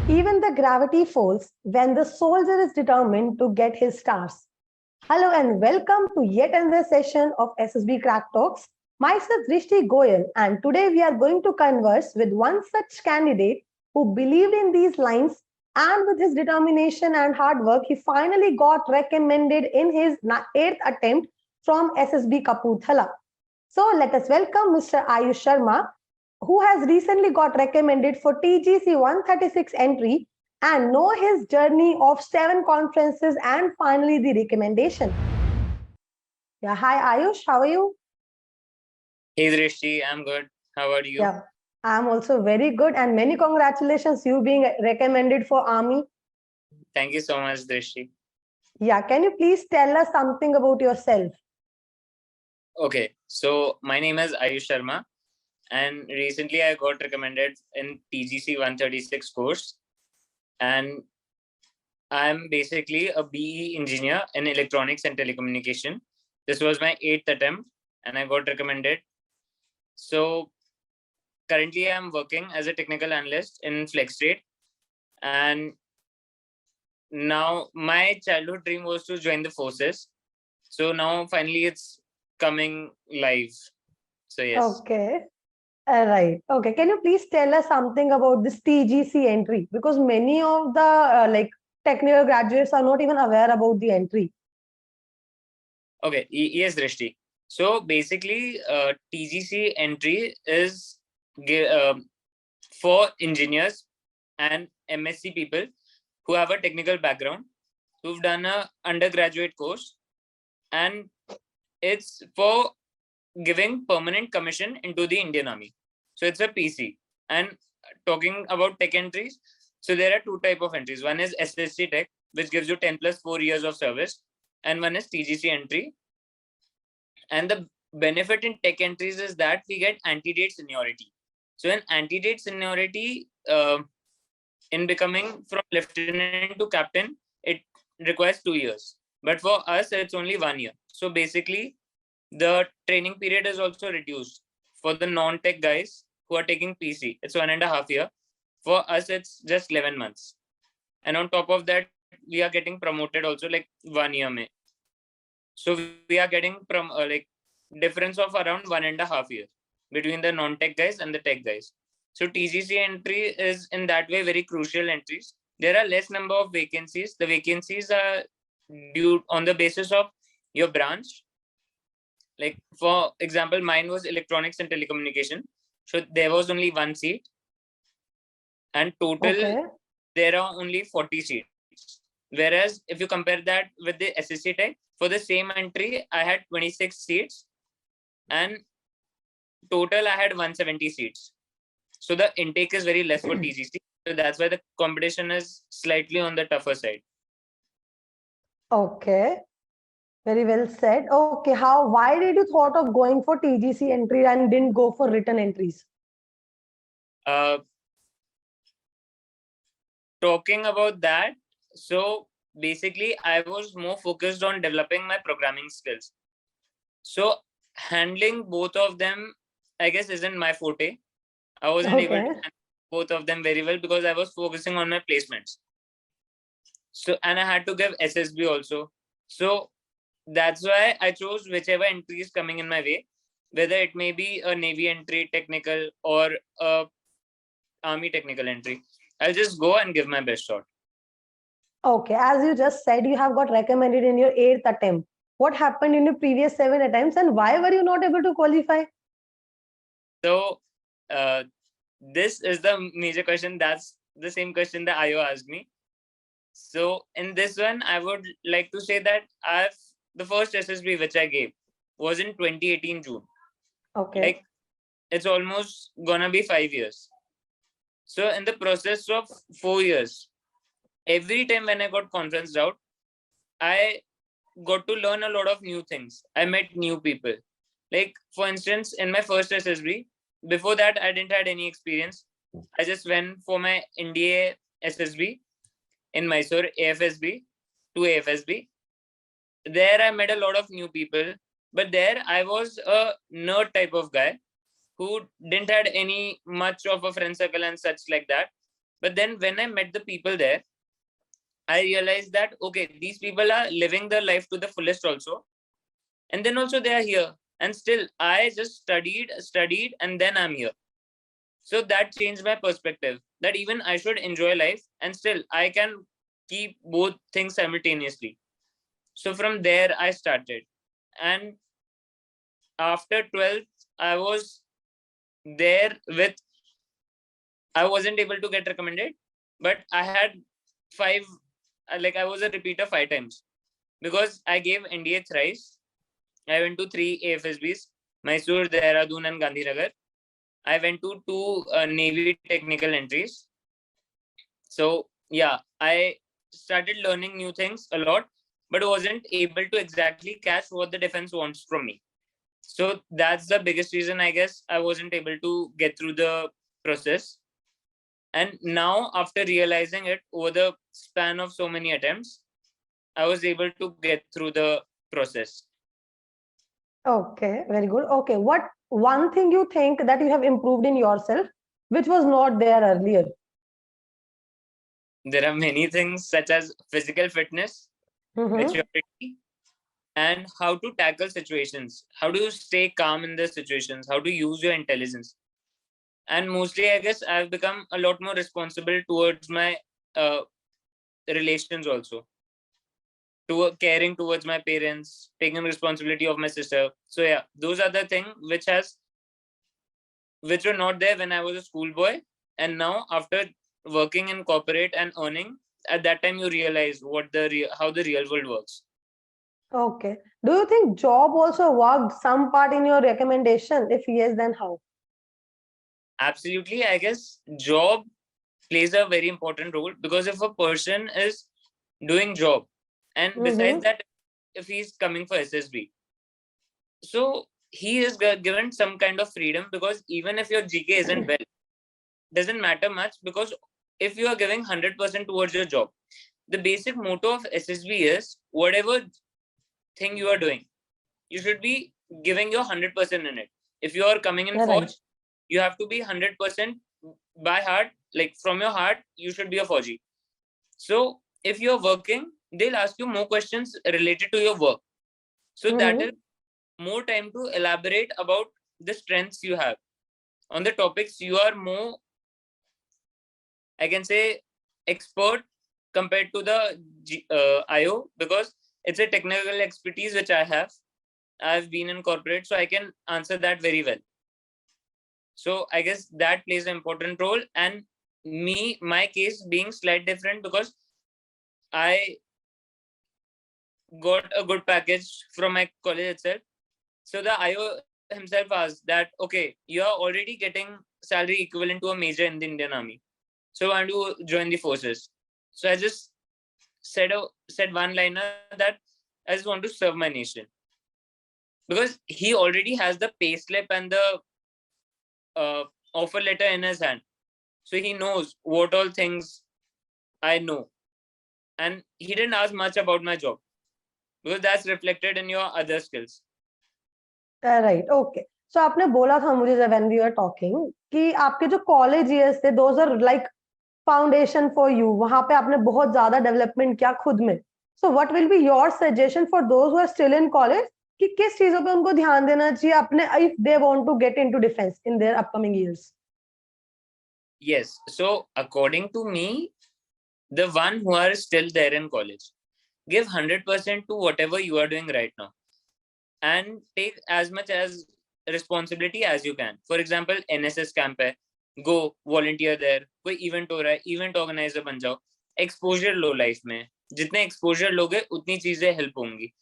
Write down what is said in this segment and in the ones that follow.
Even the gravity falls when the soldier is determined to get his stars. Hello and welcome to yet another session of SSB Crack Talks. Myself Drishti Goyal, and today we are going to converse with one such candidate who believed in these lines, and with his determination and hard work, he finally got recommended in his eighth attempt from SSB Kapurthala. So let us welcome Mr. Ayush Sharma, who has recently got recommended for TGC 136 entry and know his journey of 7 conferences and finally the recommendation. Yeah, hi Ayush, how are you? Hey Drishti, I'm good. How are you? Yeah, I'm also very good and many congratulations you being recommended for Army. Thank you so much, Drishti. Yeah, can you please tell us something about yourself? Okay, so my name is Ayush Sharma, and recently I got recommended in TGC 136 course, and I'm basically a BE engineer in electronics and telecommunication. This was my 8th attempt, and I got recommended. So currently I'm working as a technical analyst in FlexTrade, and now my childhood dream was to join the forces. So now finally it's coming live. So yes. Okay. Right. Okay. Can you please tell us something about this TGC entry? Because many of the technical graduates are not even aware about the entry. Okay. Yes, Drishti. So basically, TGC entry is for engineers and MSc people who have a technical background, who've done a undergraduate course, and it's for giving permanent commission into the Indian Army. So it's a PC. And talking about tech entries, so there are two type of entries. One is SSC Tech, which gives you 10 plus 4 years of service, and one is TGC entry. And the benefit in tech entries is that we get antedate seniority. So in antedate seniority, in becoming from lieutenant to captain, it requires 2 years. But for us, it's only 1 year. So basically, the training period is also reduced. For the non-tech guys who are taking PC, it's 1.5 years. For us, it's just 11 months. And on top of that, we are getting promoted also like 1 year. So we are getting from difference of around 1.5 years between the non-tech guys and the tech guys. So TGC entry is in that way very crucial entries. There are less number of vacancies. The vacancies are due on the basis of your branch. Like for example, mine was electronics and telecommunication. So there was only 1 seat. And total, there are only 40 seats. Whereas if you compare that with the SSC Tech, for the same entry, I had 26 seats and total I had 170 seats. So the intake is very less for TGC. So that's why the competition is slightly on the tougher side. Okay. Very well said. Okay. Why did you thought of going for TGC entry and didn't go for written entries? Talking about that, so basically I was more focused on developing my programming skills. So handling both of them, I guess, isn't my forte. I wasn't able to handle both of them very well because I was focusing on my placements. So, and I had to give SSB also. So that's why I chose whichever entry is coming in my way, whether it may be a Navy entry technical or a Army technical entry. I'll just go and give my best shot. Okay, as you just said, you have got recommended in your 8th attempt. What happened in your previous 7 attempts and why were you not able to qualify? So, this is the major question. That's the same question that Ayo asked me. So in this one, I would like to say that the first SSB which I gave was in 2018 June. Okay. Like it's almost gonna be 5 years. So in the process of 4 years, every time when I got conferenced out, I got to learn a lot of new things. I met new people. Like for instance, in my first SSB, before that I didn't had any experience. I just went for my NDA SSB in Mysore, AFSB to AFSB. There I met a lot of new people, but there I was a nerd type of guy who didn't had any much of a friend circle and such like that. But then when I met the people there, I realized that, okay, these people are living their life to the fullest also. And then also they are here. And still, I just studied, and then I'm here. So that changed my perspective, that even I should enjoy life and still I can keep both things simultaneously. So from there, I started. And after 12th, I was there with, I wasn't able to get recommended, but I had five, I was a repeater 5 times because I gave NDA thrice. I went to 3 AFSBs, Mysore, Dehradun, and Gandhinagar. I went to 2 Navy technical entries. So yeah, I started learning new things a lot, but wasn't able to exactly catch what the defense wants from me. So that's the biggest reason, I guess, I wasn't able to get through the process. And now, after realizing it over the span of so many attempts, I was able to get through the process. Okay, very good. Okay, what one thing you think that you have improved in yourself, which was not there earlier? There are many things such as physical fitness, maturity, and how to tackle situations. How do you stay calm in the situations? How to use your intelligence? And mostly, I guess, I've become a lot more responsible towards my relations also. To caring towards my parents, taking responsibility of my sister. So yeah, those are the things which were not there when I was a schoolboy. And now, after working in corporate and earning, at that time you realize how the real world works. Okay. Do you think job also worked some part in your recommendation? If yes, then how? Absolutely, I guess job plays a very important role, because if a person is doing job, and besides that, if he's coming for SSB, so he is given some kind of freedom, because even if your GK isn't well, doesn't matter much, because if you are giving 100% towards your job, the basic motto of SSB is whatever thing you are doing, you should be giving your 100% in it. If you are coming in Forge, you have to be 100% by heart, like from your heart, you should be a Forgy. So if you're working, they'll ask you more questions related to your work. So that is more time to elaborate about the strengths you have on the topics you are more, I can say, expert compared to the IO, because it's a technical expertise which I have. I've been in corporate, so I can answer that very well. So I guess that plays an important role. And my case being slightly different, because I got a good package from my college itself. So the IO himself asked that, okay, you are already getting salary equivalent to a major in the Indian Army. So I want to join the forces. So I just said one liner that I just want to serve my nation. Because he already has the pay slip and the offer letter in his hand. So he knows what all things I know. And he didn't ask much about my job, because that's reflected in your other skills. Right. Okay. So आपने बोला था मुझे जब when we were talking कि आपके जो college years थे, those are like foundation for you. वहां पे आपने बहुत ज्यादा development किया खुद में. So what will be your suggestion for those who are still in college कि किस चीजों पे उनको ध्यान देना चाहिए अपने if they want to get into defense in their upcoming years? Yes. So according to me, the one who are still there in college, give 100% to whatever you are doing right now, and take as much as responsibility as you can. For example, NSS camp hai, go volunteer there. कोई event हो रहा है, event organizer बन जाओ. Exposure लो life में. जितने exposure लोगे, उतनी चीजें help होंगी.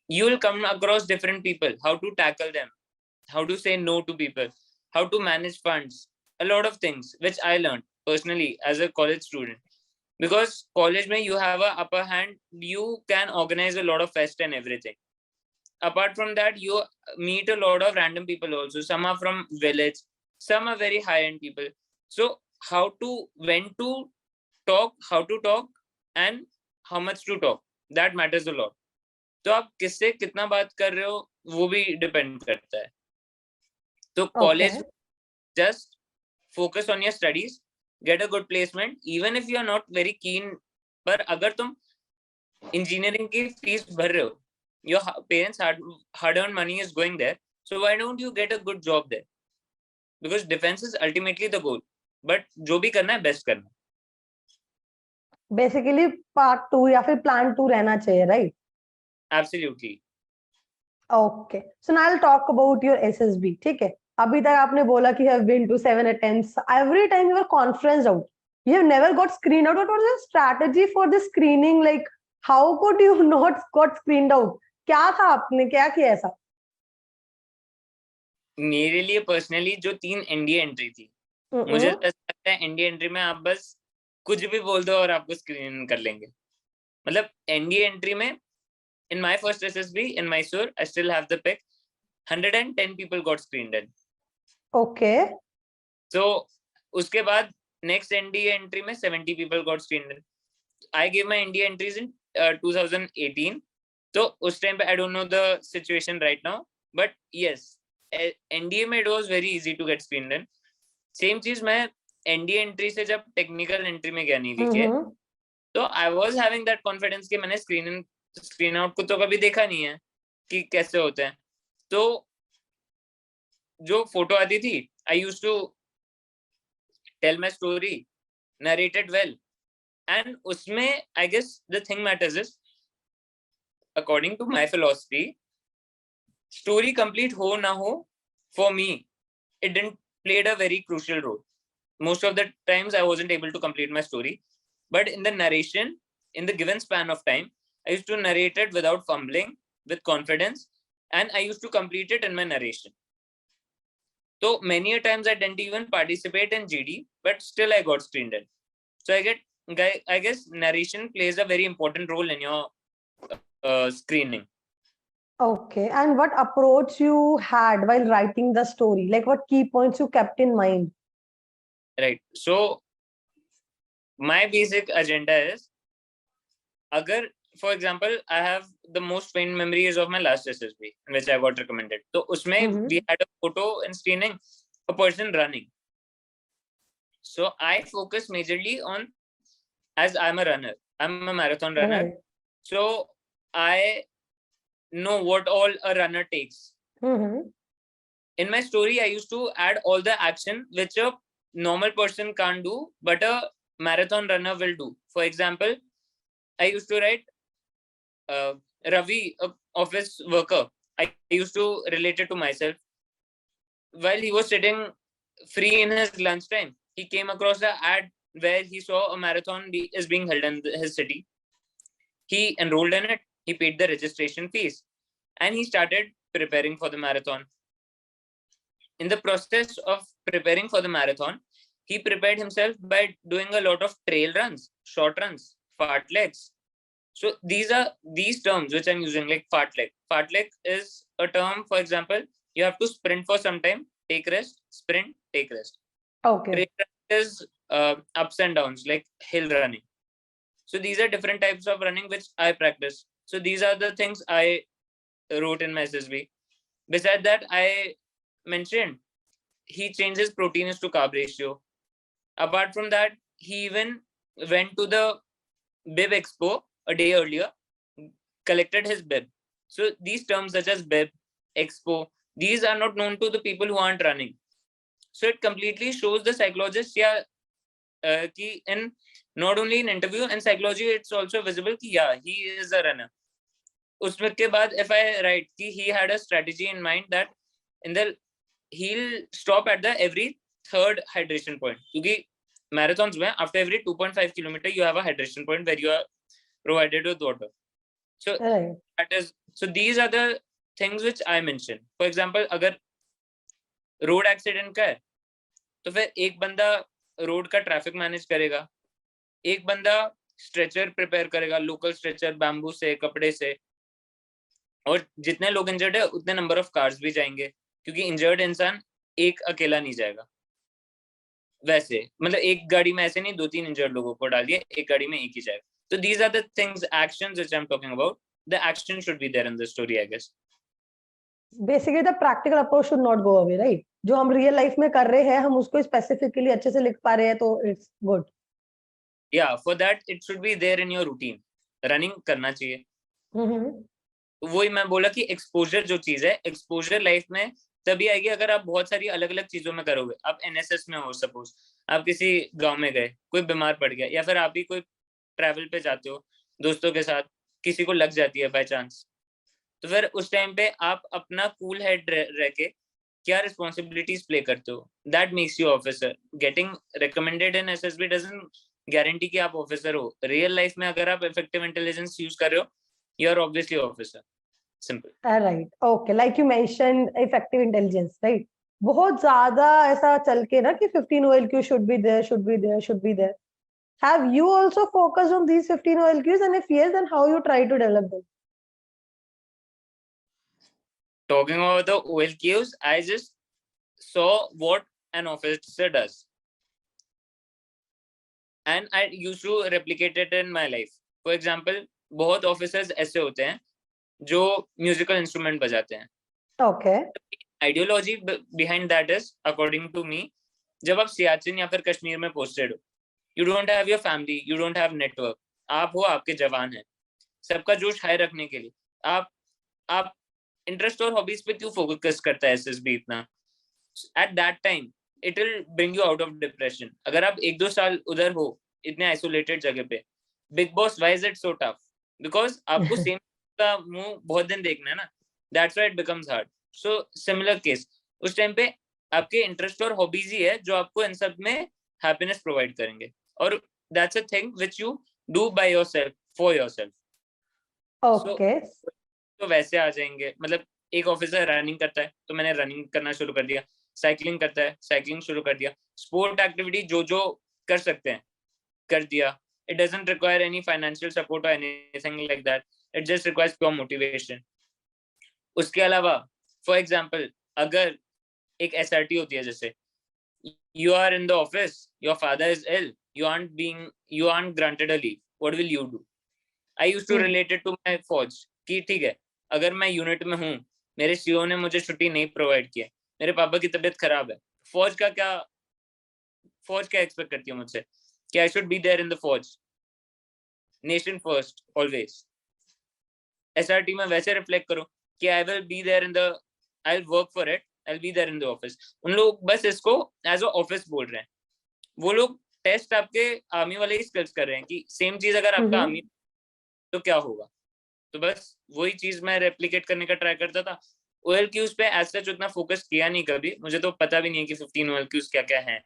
You will come across different people, how to tackle them, how to say no to people, how to manage funds, a lot of things which I learned personally as a college student. Because college mein you have a upper hand, you can organize a lot of fest and everything. Apart from that, you meet a lot of random people also. Some are from village, some are very high end people. So when to talk, how to talk, and how much to talk, that matters a lot. तो आप किससे कितना बात कर रहे हो वो भी डिपेंड करता है. तो college, just focus on your studies, get a good placement, even if you are not very keen. पर अगर तुम engineering की fees भर रहे हो, your parents hard earned money is going there, so why don't you get a good job there? Because defense is ultimately the goal, but जो भी करना है best करना. बेसिकली पार्ट 2 या फिर प्लान 2 रहना चाहिए, right? Absolutely. Okay, so now I will talk about your SSB. ठीक है, अभी तक आपने बोला कि have been to 7 attempts, every time you are conferenced out, you have never got screened out. What was the strategy for the screening? Like, how could you not got screened out? क्या था, आपने क्या किया ऐसा? मेरे लिए personally जो 3 NDA entry थी, मुझे लगता है एनडीए एंट्री में आप बस कुछ भी बोल दो और आपको स्क्रीन कर लेंगे. मतलब एनडीए एंट्री में in my first SSB in Mysore, I still have the pic. 110 people got screened in. Okay. So उसके बाद next NDA entry में 70 people got screened in. I gave my NDA entries in 2018. So उस time पे I don't know the situation right now, but yes, NDA में it was very easy to get screened in. Same चीज मैं NDA entry से जब technical entry में गया नहीं के, तो I was having that confidence कि मैंने स्क्रीन आउट को तो कभी देखा नहीं है कि कैसे होते हैं. तो जो फोटो आती थी, I used to tell my story, narrated well, and उसमें I guess the thing matters is, according to my philosophy, story complete हो ना हो, for me it didn't played a very crucial role. Most of the times I wasn't able to complete my story, but in the narration, in the given span of time, I used to narrate it without fumbling, with confidence, and I used to complete it in my narration. So many a times I didn't even participate in GD, but still I got screened in. So I guess narration plays a very important role in your screening. Okay, and what approach you had while writing the story? Like, what key points you kept in mind? Right. So my basic agenda is, agar, for example, I have the most faint memories of my last SSB, in which I got recommended. So usme we had a photo in screening, a person running. So I focus majorly on, as I'm a runner, I'm a marathon runner. Right. So I know what all a runner takes. In my story, I used to add all the action which a normal person can't do, but a marathon runner will do. For example, I used to write Ravi, office worker. I used to relate it to myself. While he was sitting free in his lunchtime, he came across an ad where he saw a marathon is being held in his city. He enrolled in it. He paid the registration fees, and he started preparing for the marathon. In the process of preparing for the marathon, he prepared himself by doing a lot of trail runs, short runs, fartleks. So these are these terms which I'm using, like fartlek. Fartlek is a term, for example, you have to sprint for some time, take rest, sprint, take rest. Okay. Trail run is ups and downs, like hill running. So these are different types of running which I practice. So these are the things I wrote in my SSB. Besides that, I mentioned he changes protein to carb ratio. Apart from that, he even went to the bib expo a day earlier, collected his bib. So these terms such as bib, expo, these are not known to the people who aren't running. So it completely shows the psychologist, in not only in interview and psychology, it's also visible कि yeah, he is a runner. उसमें के बाद if I write कि he had a strategy in mind that he'll stop at the every third hydration point, क्योंकि marathons में after every 2.5 kilometer you have a hydration point where you are provided with water. So so these are the things which I mentioned. For example, अगर road accident का है, तो फिर एक बंदा road का ट्रैफिक मैनेज करेगा, एक बंदा स्ट्रेचर प्रिपेयर करेगा, लोकल स्ट्रेचर बैम्बू से, कपड़े से, और जितने लोग इंजर्ड है उतने नंबर ऑफ कार्स भी जाएंगे, क्योंकि इंजर्ड इंसान एक अकेला नहीं जाएगा. वैसे मतलब एक गाड़ी में ऐसे नहीं 2-3 इंजर्ड लोगों को डालिए, एक गाड़ी में एक ही जाएगा. So these are the things, actions which I'm talking about. The action should be there in the story, I guess. Basically the practical approach should not go away, right? जो हम रियल लाइफ में कर रहे हैं हम उसको specifically अच्छे से लिख पा रहे हैं तो it's good. Yeah, for that it should be there in your routine. Running करना चाहिए. वही मैं बोला कि एक्सपोजर जो चीज है, एक्सपोजर लाइफ में तभी आएगी अगर आप बहुत सारी अलग अलग चीजों में करोगे. आप एनएसएस में हो, सपोज आप किसी गांव में गए, कोई बीमार पड़ गया, या फिर आप ही कोई ट्रैवल पे जाते हो दोस्तों के साथ, किसी को लग जाती है बाय चांस, तो फिर उस टाइम पे आप अपना कूल हेड रह के क्या रिस्पॉन्सिबिलिटीज प्ले करते हो, that makes you officer. Getting recommended in SSB doesn't guarantee कि आप ऑफिसर हो. रियल लाइफ में अगर आप इफेक्टिव इंटेलिजेंस यूज कर रहे हो, you are obviously officer. Simple. Right, okay. Like you mentioned effective intelligence, right? बहुत ज्यादा ऐसा चल के ना कि 15 OLQ should be there, should be there, should be there. Have you also focused on these 15 OLQs, and if yes, then how you try to develop them? Talking about the OLQs, I just saw what an officer does, and I used to replicate it in my life. For example, बहुत officers ऐसे होते हैं जो musical instrument बजाते हैं. Okay. Ideology behind that is, according to me, जब आप सियाचिन या फिर कश्मीर में पोस्टेड हो, you don't have your family, you don't have network, आप हो, आपके जवान हैं, सबका जोश हाई रखने के लिए आप इंटरेस्ट और हॉबीज पे क्यों फोकस करता है एसएसबी इतना? Eight that time it will bring you out of depression. अगर आप 1-2 साल उधर हो इतने आइसोलेटेड जगह पे, big boss, why is it so tough? Because आपको सेम का मुंह बहुत दिन देखना है ना, that's why it becomes hard. So similar case, उस टाइम पे आपके इंटरेस्ट और हॉबीज ही है जो आपको इन सब में हैप्पीनेस प्रोवाइड करेंगे, और that's a thing which you do by yourself, for yourself. Okay. तो वैसे आ जाएंगे. मतलब एक ऑफिसर रनिंग करता है तो मैंने रनिंग करना शुरू कर दिया, साइकिलिंग करता है, साइकिलिंग शुरू कर दिया, स्पोर्ट एक्टिविटी जो जो कर सकते हैं कर दिया. It doesn't require any financial support और anything like that, it just requires pure motivation. उसके अलावा फॉर एग्जांपल, अगर एक एसआरटी होती है, जैसे you are in the office, your father is ill, you aren't granted a leave, what will you do? I used to relate it to my फौज कि ठीक है, अगर मैं यूनिट में हूँ, मेरे सीओ ने मुझे छुट्टी नहीं प्रोवाइड किया, मेरे पापा की तबीयत खराब है, फौज क्या एक्सपेक्ट करती है मुझसे कि I should be there in the फौज. Nation first always. एसआरटी में वैसे रिफ्लेक्ट करो कि I will be there in the, I will work for it, I will be there in the office. उन लोग बस इसको एज अ ऑफिस बोल रहे हैं. वो लोग टेस्ट आपके आर्मी वाले ही स्किल्स कर रहे हैं कि सेम चीज अगर आपका आर्मी तो क्या होगा. तो बस वही चीज मैं रेप्लिकेट करने का ट्राई करता था. ओएलक्यूज पे एज सच उतना फोकस किया नहीं कभी, मुझे तो पता भी नहीं है कि 15 ओएलक्यूज क्या क्या हैं.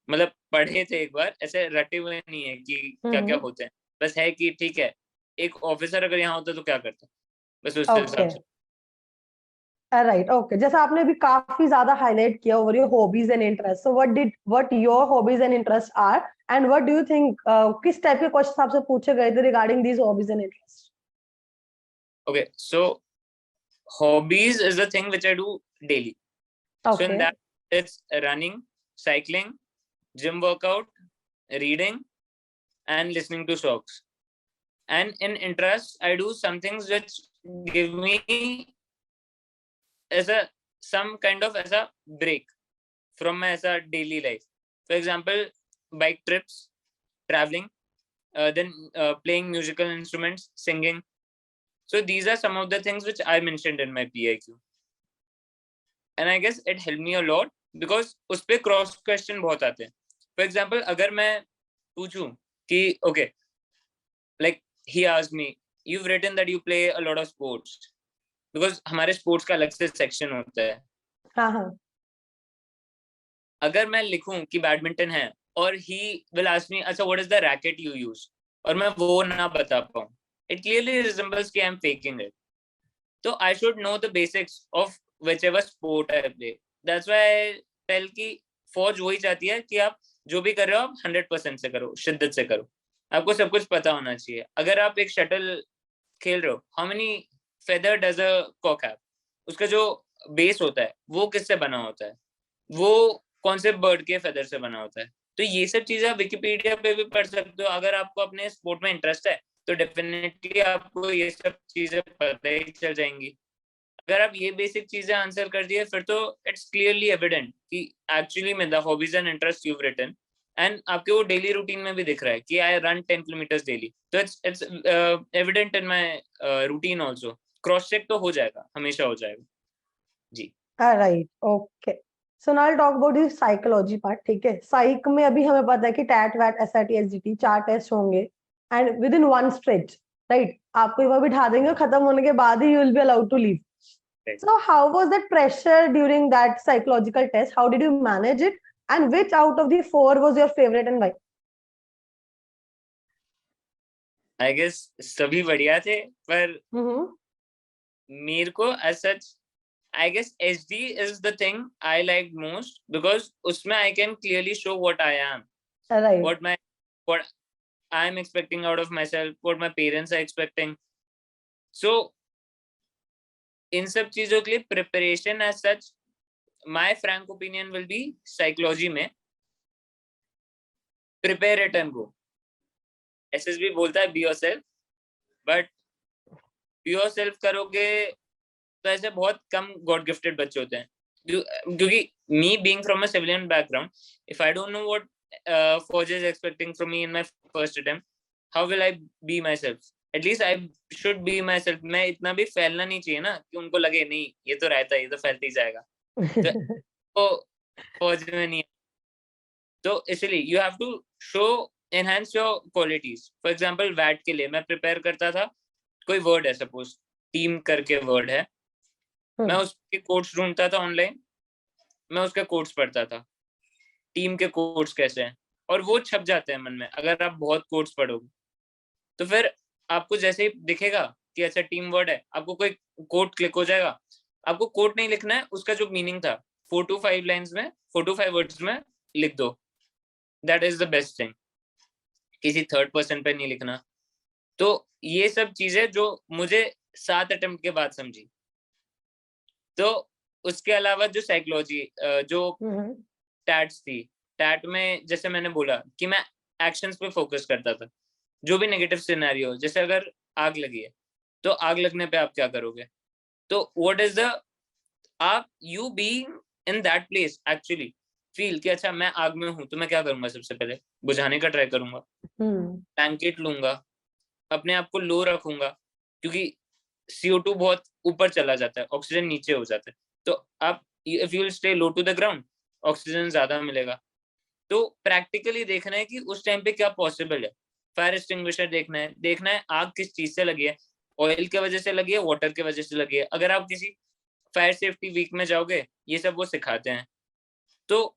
मतलब पढ़े थे एक बार, ऐसे रटे हुए नहीं है कि क्या क्या होते हैं, बस है कि ठीक है एक ऑफिसर अगर यहाँ होता तो क्या करता, बस उस हिसाब से. Right, okay. जैसा आपने अभी काफी ज्यादा हाईलाइट किया over your hobbies and interest, so what your hobbies and interest are, and what do you think, किस टाइप के क्वेश्चन आपसे पूछे गए थे regarding these hobbies and interest? Okay, so hobbies is the thing which I do daily. So in that it's running, cycling, gym workout, reading, and listening to songs. And in interest, I do some things which give me as a some kind of as a break from my as a daily life. For example, bike trips, traveling, then playing musical instruments, singing. So these are some of the things which I mentioned in my PIQ. And I guess it helped me a lot because उस पे cross question बहुत आते हैं. For example, अगर मैं पूछूं कि okay, like he asked me, you've written that you play a lot of sports, because हमारे sports का अलग से section होता है. हाँ. अगर मैं लिखूं कि बैडमिंटन है और he will ask me, अच्छा what is the racket you use, और मैं वो ना बता पाऊं, it clearly resembles कि I'm faking it. So I should know the basics of whichever sport I play. That's why I tell कि फौज वही चाहती है कि आप जो भी कर रहे हो आप 100% से करो, शिद्दत से करो, आपको सब कुछ पता होना चाहिए. अगर आप एक शटल खेल रहे हो, how many feather does a cock have? उसका जो बेस होता है वो किससे बना होता है, वो कौन से बर्ड के फेदर से बना होता है. तो ये सब चीजें आप विकिपीडिया पे भी पढ़ सकते हो. अगर आपको अपने स्पोर्ट में इंटरेस्ट है तो डेफिनेटली आपको ये सब चीजें पता ही चल जाएंगी. अगर आप ये बेसिक चीजें आंसर कर दिए फिर तो इट्स क्लियरली एविडेंट कि एक्चुअली में the hobbies and interest you written and आपके वो डेली रूटीन में भी दिख रहा है कि आई रन 10 किलोमीटर डेली, तो it's evident in my routine also. Cross check तो हो जाएगा, हमेशा हो जाएगा जी। Right, okay. So now talk about the psychology part, ठीक है। साइक में अभी हमें पता है कि टैट वैट एसआईटी एसजीटी 4 टेस्ट होंगे and within one stretch, right, आपको वह बिठा देंगे, खत्म होने के बाद ही you will be allowed to leave. So how was that pressure during that psychological test? How did you manage it? And which out of the 4 was your favorite and why? I guess सभी बढ़िया थे, पर Mm-hmm. मेरे को as such I guess SD is the thing I like most because उसमें I can clearly show what I am, Right. what I am expecting out of myself, what my parents are expecting. So इन सब चीजों के लिए preparation as such my frank opinion will be psychology में prepare it and go. SSB बोलता है be yourself, but be yourself करोगे तो ऐसे बहुत कम गॉड गिफ्टेड बच्चे होते हैं, क्योंकि me being from a civilian background, if I don't know what फौज is expecting from me in my first attempt, how will I be myself? At least I should be myself. मैं इतना भी फैलना नहीं चाहिए ना कि उनको लगे नहीं ये तो रहता है, ये तो फैलते ही जाएगा, तो फौज में नहीं। तो इसलिए you have to show enhance your qualities. For example weight के लिए मैं प्रिपेयर करता था, कोई वर्ड है सपोज टीम करके वर्ड है, मैं उसके कोड्स ढूंढता था ऑनलाइन, मैं उसके कोड्स पढ़ता था, टीम के कोड्स कैसे हैं, और वो छप जाते हैं मन में अगर आप बहुत कोड्स पढ़ोगे। तो फिर आपको जैसे ही दिखेगा कि अच्छा टीम वर्ड है, आपको कोई कोड क्लिक हो जाएगा। आपको कोड नहीं लिखना है, उसका जो मीनिंग था 4 to 5 लाइंस में, 4 to 5 वर्ड्स में लिख दो। That is the best thing, किसी थर्ड पर्सन पे नहीं लिखना। तो ये सब चीजें जो मुझे 7 अटेम्प्ट के बाद समझी। तो उसके अलावा जो साइकोलॉजी जो टैट्स थी, टैट में जैसे मैंने बोला कि मैं एक्शंस पे फोकस करता था। जो भी नेगेटिव सिनेरियो, जैसे अगर आग लगी है तो आग लगने पे आप क्या करोगे, तो व्हाट इज द आप you being in that place actually feel कि अच्छा मैं आग में हूं तो मैं क्या करूंगा, सबसे पहले बुझाने का ट्राई करूंगा, ब्लैंकेट लूंगा, अपने आप को लो रखूंगा, क्योंकि CO2 बहुत ऊपर चला जाता है, ऑक्सीजन नीचे हो जाता है। तो आप if you will stay low to the ground, oxygen ज्यादा मिलेगा। तो प्रैक्टिकली देखना है कि उस टाइम पे क्या पॉसिबल है। फायर एक्सटिंग्विशर देखना है आग किस चीज से लगी है, ऑयल के वजह से लगी है, वाटर के वजह से लगी है। अगर आप किसी फायर सेफ्टी वीक में जाओगे, ये सब वो सिखाते हैं। तो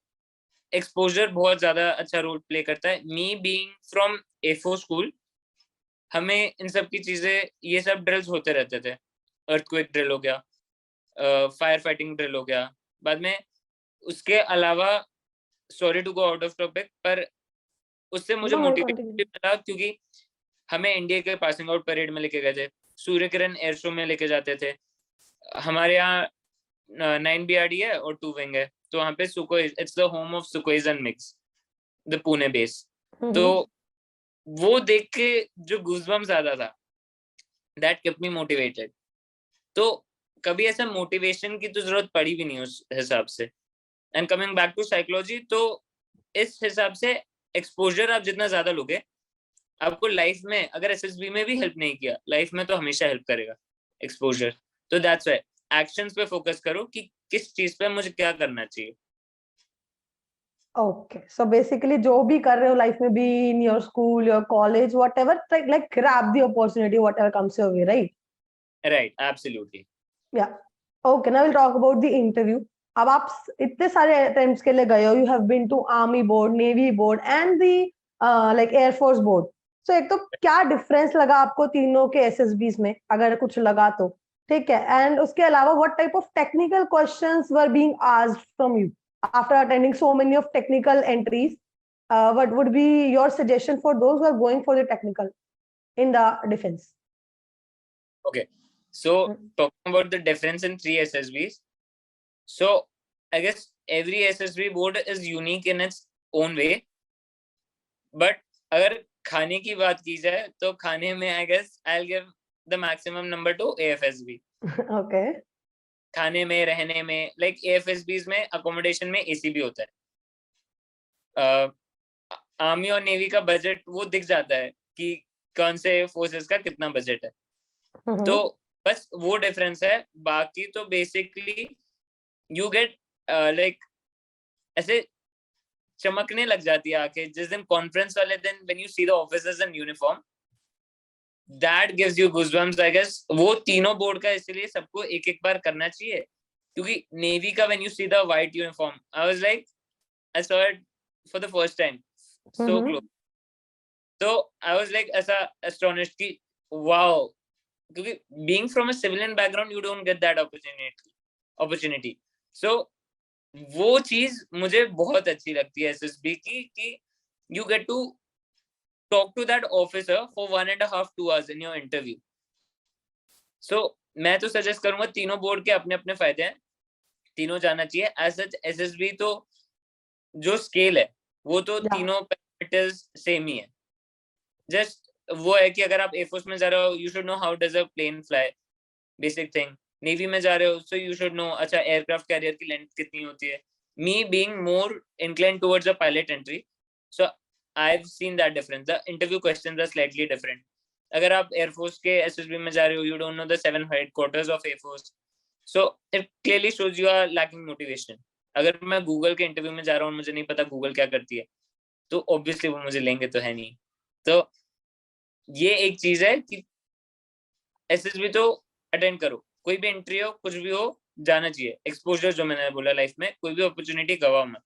एक्सपोजर बहुत ज्यादा अच्छा रोल प्ले करता है। Me being from air force school, हमें इन सब की चीजें, ये सब ड्रिल्स होते रहते थे। अर्थक्वेक ड्रिल हो गया, फायर फाइटिंग ड्रिल हो गया। बाद में उसके अलावा, sorry to go out of topic, पर उससे मुझे मोटिवेशन मिला क्योंकि हमें इंडिया के पासिंग आउट परेड में लेके गए थे, सूर्य किरण एयर शो में लेके जाते थे। हमारे यहाँ 9 BRD है और 2 विंग है, तो वहाँ पे Sukhoi, it's the home of Sukhois and MiGs, the Pune base. तो वो देख के जो गूज़बम्स आता था, दैट केप्ट मी मोटिवेटेड। तो कभी ऐसा मोटिवेशन की तो जरूरत पड़ी भी नहीं उस हिसाब से। And coming back to psychology, तो इस हिसाब से एक्सपोजर आप जितना ज्यादा लोगे, आपको लाइफ में, अगर एसएसबी में भी हेल्प नहीं किया, लाइफ में तो हमेशा हेल्प करेगा एक्सपोजर। तो दैट्स व्हाई एक्शंस पे फोकस करो कि किस चीज पे मुझे क्या करना चाहिए। ओके, सो बेसिकली जो भी कर रहे हो लाइफ में, be in your school, your college, whatever, like grab the opportunity whatever comes your way, right? Right, absolutely. या okay, now will talk about the interview. अब आप इतने सारे अटेम्प्ट्स के लिए गए हो, you have been to army board, navy board and the like air force board. So एक तो क्या डिफरेंस लगा आपको तीनों के एसएसबीस में, अगर कुछ लगा तो? ठीक है, एंड उसके अलावा what type of technical questions were being asked from you after attending so many of technical entries? What would be your suggestion for those who are going for the technical in the defense? Okay, so talking about the difference in 3 SSBs, so I guess every SSB board is unique in its own way, but अगर खाने की बात की जाए तो खाने में I guess I'll give the maximum number to AFSB. Okay. खाने में, रहने में, लाइक एएफएसबीज में अकोमोडेशन में एसी भी होता है। आर्मी और नेवी का बजट वो दिख जाता है कि कौन से फोर्सेस का कितना बजट है, तो बस वो डिफरेंस है। बाकी तो बेसिकली यू गेट लाइक ऐसे चमकने लग जाती है आंखें जिस दिन कॉन्फ्रेंस वाले दिन, when you see the officers in uniform, that gives you goosebumps I guess. वो तीनों बोर्ड का इसलिए सबको एक एक बार करना चाहिए, क्योंकि नेवी का when you see the white uniform, I was like, I saw it for the first time so close, तो आई वाज लाइक ऐसा एस्टोनिश्ड कि वाओ, क्योंकि being from a civilian background you don't get that opportunity. So वो चीज मुझे बहुत अच्छी लगती है एसएसबी की, कि you get to talk to that officer for 1.5 to 2 hours in your interview. So मैं तो सजेस्ट करूंगा, तीनों बोर्ड के अपने अपने फायदे हैं, तीनों जाना चाहिए। एज सच एसएसबी तो जो स्केल है वो तो तीनों पैरामीटर्स सेम ही है। जस्ट वो है कि अगर आप एयरफोर्स में जा रहे हो, you should know how does a plane fly, basic thing. Navy में जा रहे हो, सो यू शुड नो अच्छा एयरक्राफ्ट कैरियर की लेंथ कितनी होती है। Me being more inclined towards a pilot entry, so I have seen that difference. The interview questions are slightly different. अगर आप एयरफोर्स के एसएसबी में जा रहे हो, you don't know the 7 headquarters of air force, so it clearly shows you are lacking motivation. अगर मैं Google के इंटरव्यू में जा रहा हूँ और मुझे नहीं पता गूगल क्या करती है, तो ऑब्वियसली वो मुझे लेंगे तो है नहीं। तो ये एक चीज है कि एसएसबी तो अटेंड करो, कोई भी एंट्री हो, कुछ भी हो, जाना चाहिए। एक्सपोजर जो मैंने बोला, लाइफ में कोई भी अपॉर्चुनिटी गवाओ मत।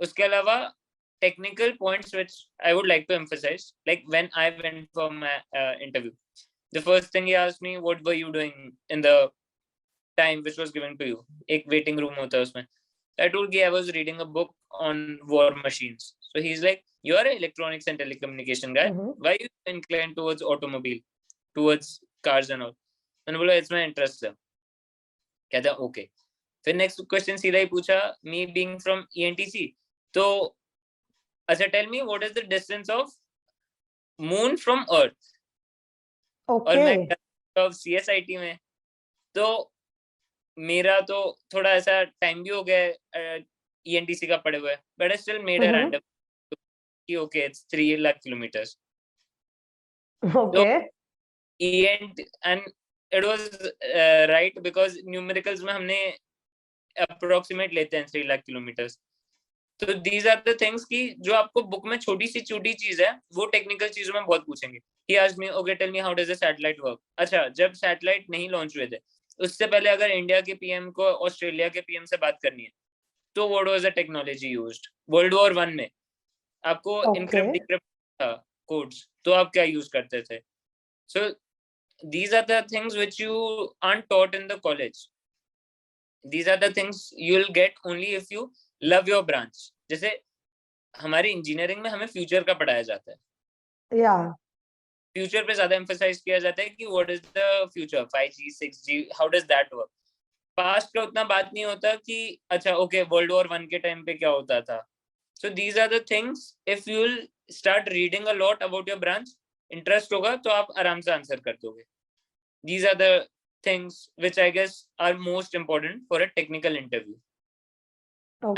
उसके अलावा technical points which I would like to emphasise, like when I went for my interview, the first thing he asked me what were you doing in the time which was given to you. एक waiting room होता है उसमें। I told कि I was reading a book on war machines. So he's like, you are an electronics and telecommunication guy. Why are you inclined towards automobile, towards cars and all? मैंने बोला it's my interest है। कहता okay। फिर next question सीधा ही पूछा, me being from ENTC, तो अच्छा tell me what is the distance of moon from earth? और मैं अब CSIT में, तो मेरा तो थोड़ा ऐसा टाइम भी हो गया ENTC का पड़े हुए, but I still made a random कि okay it's 3 lakh kilometers. Okay. And it was right because numericals में हमने approximate लेते हैं 3 lakh kilometers. तो these are the things कि जो आपको बुक में छोटी सी छोटी चीज है, वो टेक्निकल चीजों में बहुत पूछेंगे। He asked me, okay tell me how does a satellite work? अच्छा, जब सैटेलाइट नहीं लॉन्च हुए थे, उससे पहले अगर इंडिया के पीएम को ऑस्ट्रेलिया के पीएम से बात करनी है, तो what was the technology used? World war 1 में आपको इनक्रिप्ट डिक्रिप्ट था कोड्स, तो आप क्या यूज करते थे? सो these are the things which you aren't taught in the college. These are the things you'll get only if you love your branch. जैसे हमारी इंजीनियरिंग में हमें फ्यूचर का पढ़ाया जाता है, फ्यूचर पे ज्यादा एम्फसाइज किया जाता है कि what is the future, 5G 6G, how does that work. Past का उतना बात नहीं होता कि अच्छा ओके वर्ल्ड वॉर 1 के टाइम पे क्या होता था। So these are the things, if you will start reading a lot about your branch, interest होगा तो आप आराम से आंसर कर दोगे। These are the things which I guess are most important for a technical interview.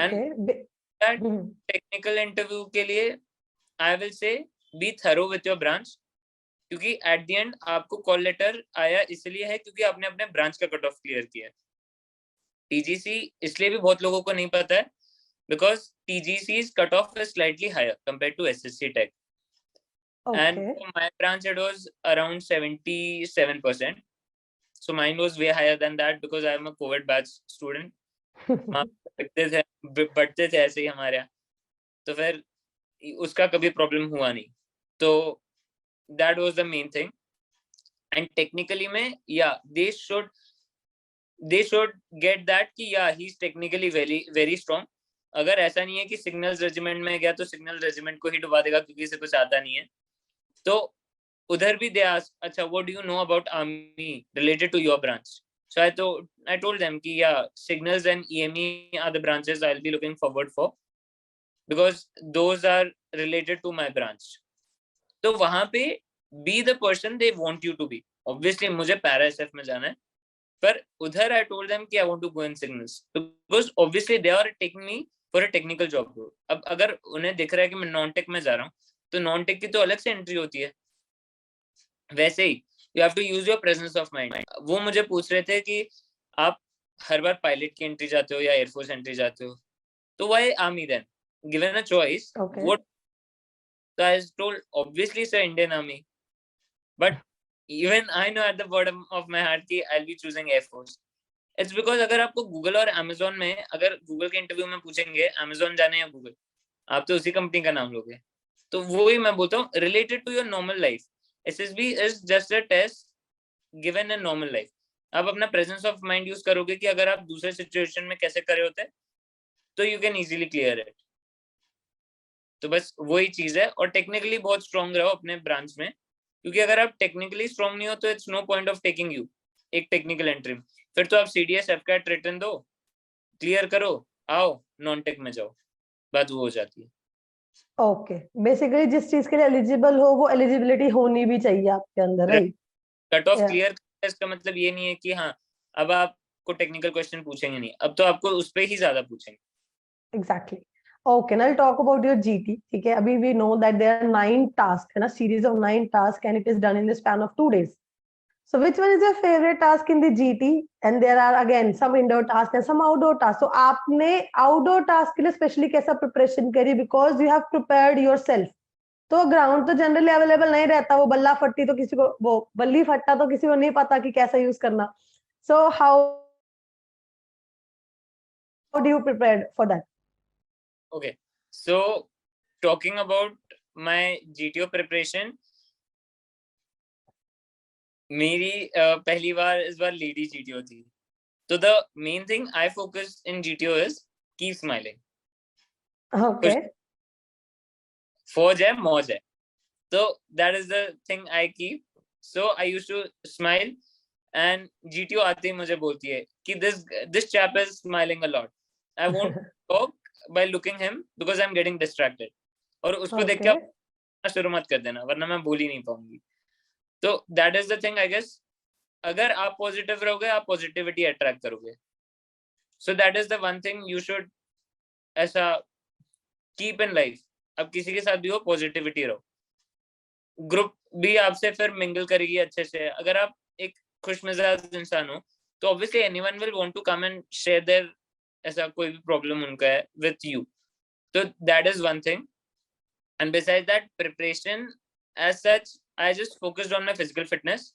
And that technical interview के लिए I will say be thorough with your branch, क्योंकि एट द एंड आपको कॉल लेटर आया इसलिए है क्योंकि आपने अपने ब्रांच का कट ऑफ क्लियर किया है। टीजीसी इसलिए भी बहुत लोगों को नहीं पता है because TGC's cutoff is slightly higher compared to SSC Tech. And for my branch it was around 77%. So mine was way higher than that because I am a COVID batch student. बढ़ते थे ऐसे ही हमारे यहाँ, तो फिर उसका कभी problem हुआ नहीं। तो that was the main thing. And technically में they should get that कि he's technically very strong. अगर ऐसा नहीं है कि सिग्नल्स रेजिमेंट में गया तो सिग्नल रेजिमेंट को ही डुबा देगा क्योंकि इसे कुछ आता नहीं है, तो उधर भी दे आस्क अच्छा what do you know about army related to your branch. So I told them कि signals and EME are the branches I'll be looking forward for because those are related to my branch. तो वहां पे be the person they want you to be. Obviously मुझे para SF में जाना है, पर उधर आई टोल्ड देम कि I want to go in signals because obviously they are taking me for a technical job. अब अगर उन्हें दिख रहा है कि मैं नॉन टेक में जा रहा हूँ तो नॉन टेक की तो अलग से एंट्री होती है। वैसे ही you have to use your presence of mind. वो मुझे पूछ रहे थे कि आप हर बार पायलट की एंट्री जाते हो या एयरफोर्स एंट्री जाते हो, तो why army then? Given a choice, Okay. so I told obviously sir Indian Army, but even I know at the bottom of my heart कि I'll be choosing Air Force. It's because अगर आपको Google और Amazon में, अगर Google के interview में पूछेंगे Amazon जाने या गूगल, आप तो उसी कंपनी का नाम लोगे। तो वो ही मैं बोलता हूँ, related to your normal life, SSB is just a test given in normal life. आप अपना प्रेजेंस ऑफ माइंड यूज करोगे कि अगर आप दूसरे सिचुएशन में कैसे करे होते तो you can easily clear it. तो बस वही चीज है। और टेक्निकली बहुत स्ट्रांग रहो अपने ब्रांच में, क्योंकि अगर आप टेक्निकली स्ट्रांग नहीं हो तो it's no point of taking you एक टेक्निकल एंट्री। फिर तो आप सीडीएस एफकैट रिटर्न दो, क्लियर करो, आओ नॉन टेक में जाओ, बात वो हो जाती है। ओके, बेसिकली जिस चीज के लिए एलिजिबल हो वो एलिजिबिलिटी होनी भी चाहिए आपके अंदर, राइट? कट ऑफ क्लियर इसका मतलब ये नहीं है कि हाँ अब आपको टेक्निकल क्वेश्चन पूछेंगे नहीं, अब तो आपको उस पे ही ज्यादा पूछेंगे। Exactly. Okay, now talk about your GT. ठीक है, अभी we know that there are 9 task, है ना, series of 9 task and it is done in the span of 2 days. So which one is your favorite task in the GT? And there are again some indoor tasks and some outdoor tasks. So आपने outdoor task के लिए specially कैसा preparation करी? Because you have prepared yourself. तो ground तो generally available नहीं रहता, वो बल्ला फट्टी तो किसी को, वो बल्ली फट्टा तो किसी को नहीं पता कि कैसा यूज करना। So how do you prepared for that? Okay, so talking about my GTO preparation, मेरी पहली बार इस बार लेडी जीटीओ थी। तो the main thing I focus in GTO is keep smiling. Okay, फौज है, मौज है, तो that is the thing I keep. So I used to smile and GTO आते ही मुझे बोलती है कि this chap is smiling a lot, I won't talk by looking him because I am getting distracted. और उसको देख के ओके, आप शुरू मत कर देना वरना मैं बोल ही नहीं पाऊंगी। तो that is the thing I guess, अगर आप पॉजिटिव रहोगे आप पॉजिटिविटी अट्रैक्ट करोगे। So that is the one thing you should ऐसा कीप इन लाइफ। अब किसी के साथ भी हो पॉजिटिविटी रहो, ग्रुप भी आपसे फिर मिंगल करेगी अच्छे से। अगर आप एक खुश मिजाज इंसान हो तो obviously anyone will want to come and share their ऐसा कोई भी प्रॉब्लम उनका है विथ यू। तो that is one thing. And beside that preparation as such I just focused on my physical fitness.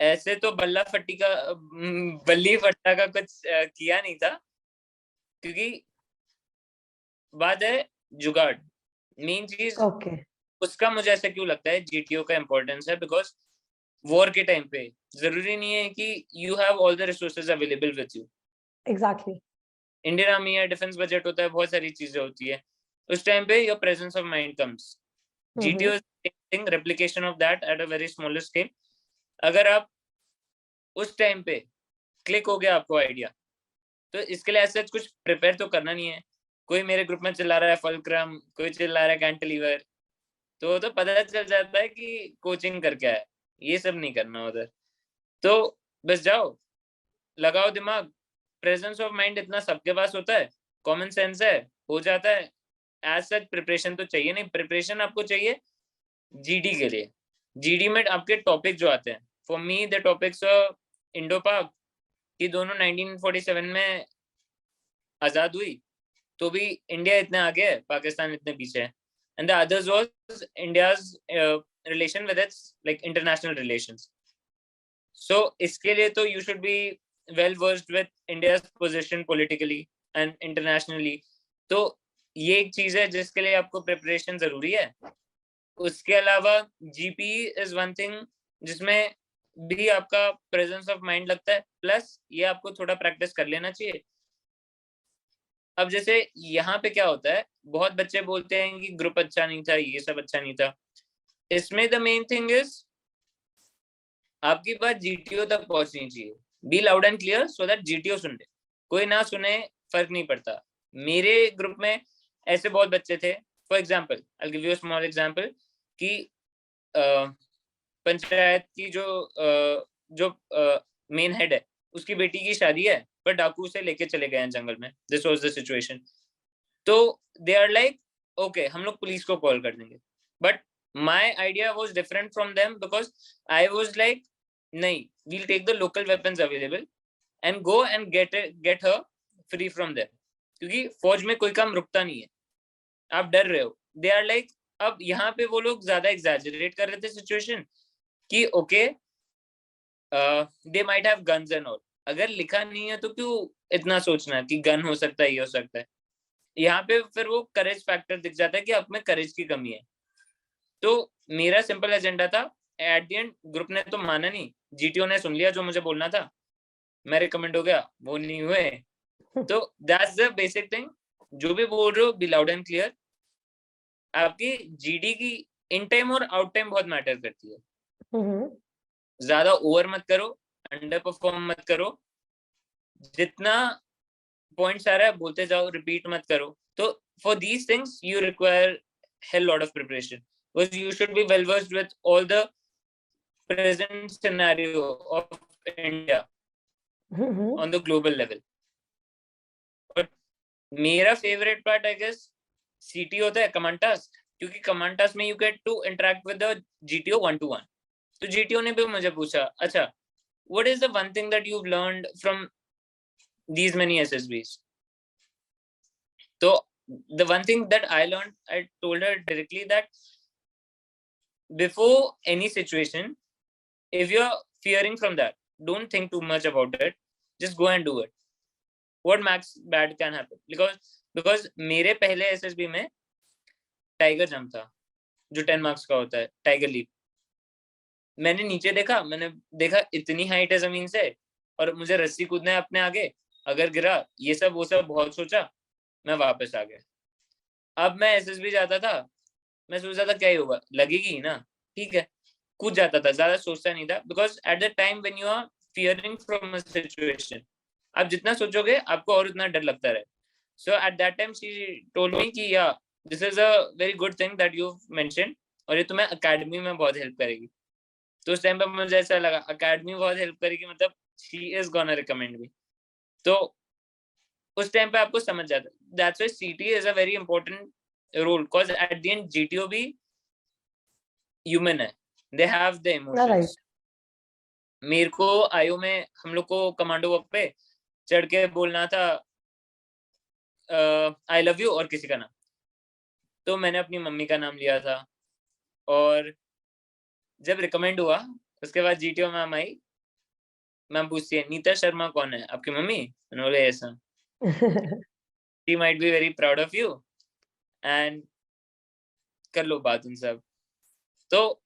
ऐसे तो बल्ली फट्टा का कुछ किया नहीं था, क्योंकि बात है जुगाड़ मेन चीज। ओके, उसका मुझे ऐसा क्यों लगता है जीटीओ का इंपॉर्टेंस है, बिकॉज वॉर के टाइम पे जरूरी नहीं है कि you have all the resources available with you. Exactly. Indian army या डिफेंस बजट होता है, बहुत सारी चीजें होती है, उस टाइम पे your presence of mind comes. GTO is replication of that at a very smaller scale. अगर आप उस टाइम पे क्लिक हो गया आपको आइडिया, तो इसके लिए ऐसा कुछ प्रिपेयर तो करना नहीं है। कोई मेरे ग्रुप में चिल्ला रहा है फलक्रम, कोई चिल्ला रहा है कैंटिलीवर, तो पता चल जाता है कि कोचिंग करके आया। ये सब नहीं करना उधर। तो बस जाओ, लगाओ दिमाग, प्रेजेंस ऑफ माइंड इतना सबके पास होता है, कॉमन सेंस है, हो जाता है। एज सच प्रिपरेशन तो चाहिए नहीं, प्रिपरेशन आपको चाहिए जीडी के लिए। जीडी में आपके टॉपिक जो आते हैं, for me the topics Indo पाक की दोनों 1947 में आजाद हुई, तो भी इंडिया इतने आगे है, पाकिस्तान इतने पीछे है। And the others was India's relation with it's like international relations. So इसके लिए तो you should be well versed with India's position politically and internationally. तो ये एक चीज है जिसके लिए आपको प्रिपरेशन जरूरी है। उसके अलावा जीपी इज वन थिंग जिसमें भी आपका प्रेजेंस ऑफ माइंड लगता है, प्लस ये आपको थोड़ा प्रैक्टिस कर लेना चाहिए। अब जैसे यहाँ पे क्या होता है, बहुत बच्चे बोलते हैं कि ग्रुप अच्छा नहीं था, ये सब अच्छा नहीं था। इसमें द मेन थिंग इज आपकी बात जीटीओ तक पहुंचनी चाहिए। Be loud and clear so that GTO सुन ले, कोई ना सुने फर्क नहीं पड़ता। मेरे ग्रुप में ऐसे बहुत बच्चे थे, for example I give you small example कि पंचायत की जो मेन हेड है, उसकी बेटी की शादी है, पर डाकू उसे लेके चले गए हैं जंगल में. This was the situation. तो दे आर लाइक ओके, हम लोग पुलिस को कॉल कर देंगे. But my idea was different from them, because I was like नहीं, we'll take the local weapons available and go and get her free from there. क्योंकि फौज में कोई काम रुकता नहीं है, आप डर रहे हो. दे आर लाइक, अब यहाँ पे वो लोग ज्यादा एग्जैजरेट कर रहे थे सिचुएशन कि okay they might have guns and all. अगर लिखा नहीं है तो क्यों इतना सोचना कि गन हो सकता है, ये हो सकता है. यहाँ पे फिर वो करेज फैक्टर दिख जाता है कि अब में करेज की कमी है. तो मेरा सिंपल एजेंडा था. एट द एंड ग्रुप ने तो माना नहीं, जीटीओ ने सुन लिया जो मुझे बोलना था, मैं रिकमेंड हो गया, वो नहीं हुए. तो दैट्स द बेसिक थिंग. जो भी बोल रहे हो बी लाउड एंड क्लियर. आपकी जीडी की इन टाइम और आउट टाइम बहुत मैटर करती है. ज्यादा ओवर मत करो, अंडर परफॉर्म मत करो. जितना पॉइंट्स आ रहा है बोलते जाओ, रिपीट मत करो. तो for these things you require hell lot of preparation, because you should be well versed with all the present scenario of India on the global level. But मेरा favorite part I guess CT होता है, command task. क्योंकि command task में you get to interact with the GTO 1-to-1. तो GTO ने भी मुझे पूछा, अच्छा what is the one thing that you've learned from these many SSBs? So the one thing that I learned, I told her directly that before any situation, if you're fearing from that, don't think too much about it. Just go and do it. What max bad can happen? Because मेरे पहले SSB में tiger jump था, जो 10 marks का होता है, tiger leap. मैंने नीचे देखा, मैंने देखा इतनी हाइट है जमीन से, और मुझे रस्सी कूदना है अपने आगे, अगर गिरा ये सब वो सब बहुत सोचा, मैं वापस आ गया. अब मैं SSB जाता था, मैं सोचता था क्या ही होगा, लगेगी ना, ठीक है, कूद जाता था, ज्यादा सोचता नहीं था. Because at the time when you are fearing from a situation, आप जितना सोचोगे आपको और उतना डर लगता रहे. So at that time she told me कि yeah this is a very good thing that you mention, और ये तुम्हें अकेडमी में बहुत हेल्प करेगी. तो उस टाइम पे मुझे ऐसा लगा अकेडमी बहुत हेल्प करेगी, मतलब she is gonna recommend me. तो उस टाइम पे आपको समझ जाता है. That's why CT is a very important role, because at the end GTO भी ह्यूमन है, दे हैव द इमोशंस. मेरे को आयो में हम लोग को कमांडो वॉक पे चढ़ के बोलना था आई लव यू और किसी का नाम. तो मैंने अपनी मम्मी का नाम लिया था, और जब रिकमेंड हुआ उसके बाद जीटीओ मैम आई, मैम पूछती है नीता शर्मा कौन है, आपकी मम्मी? मैंने बोला ऐसा. She might be very proud of you and कर लो बात उन सब. तो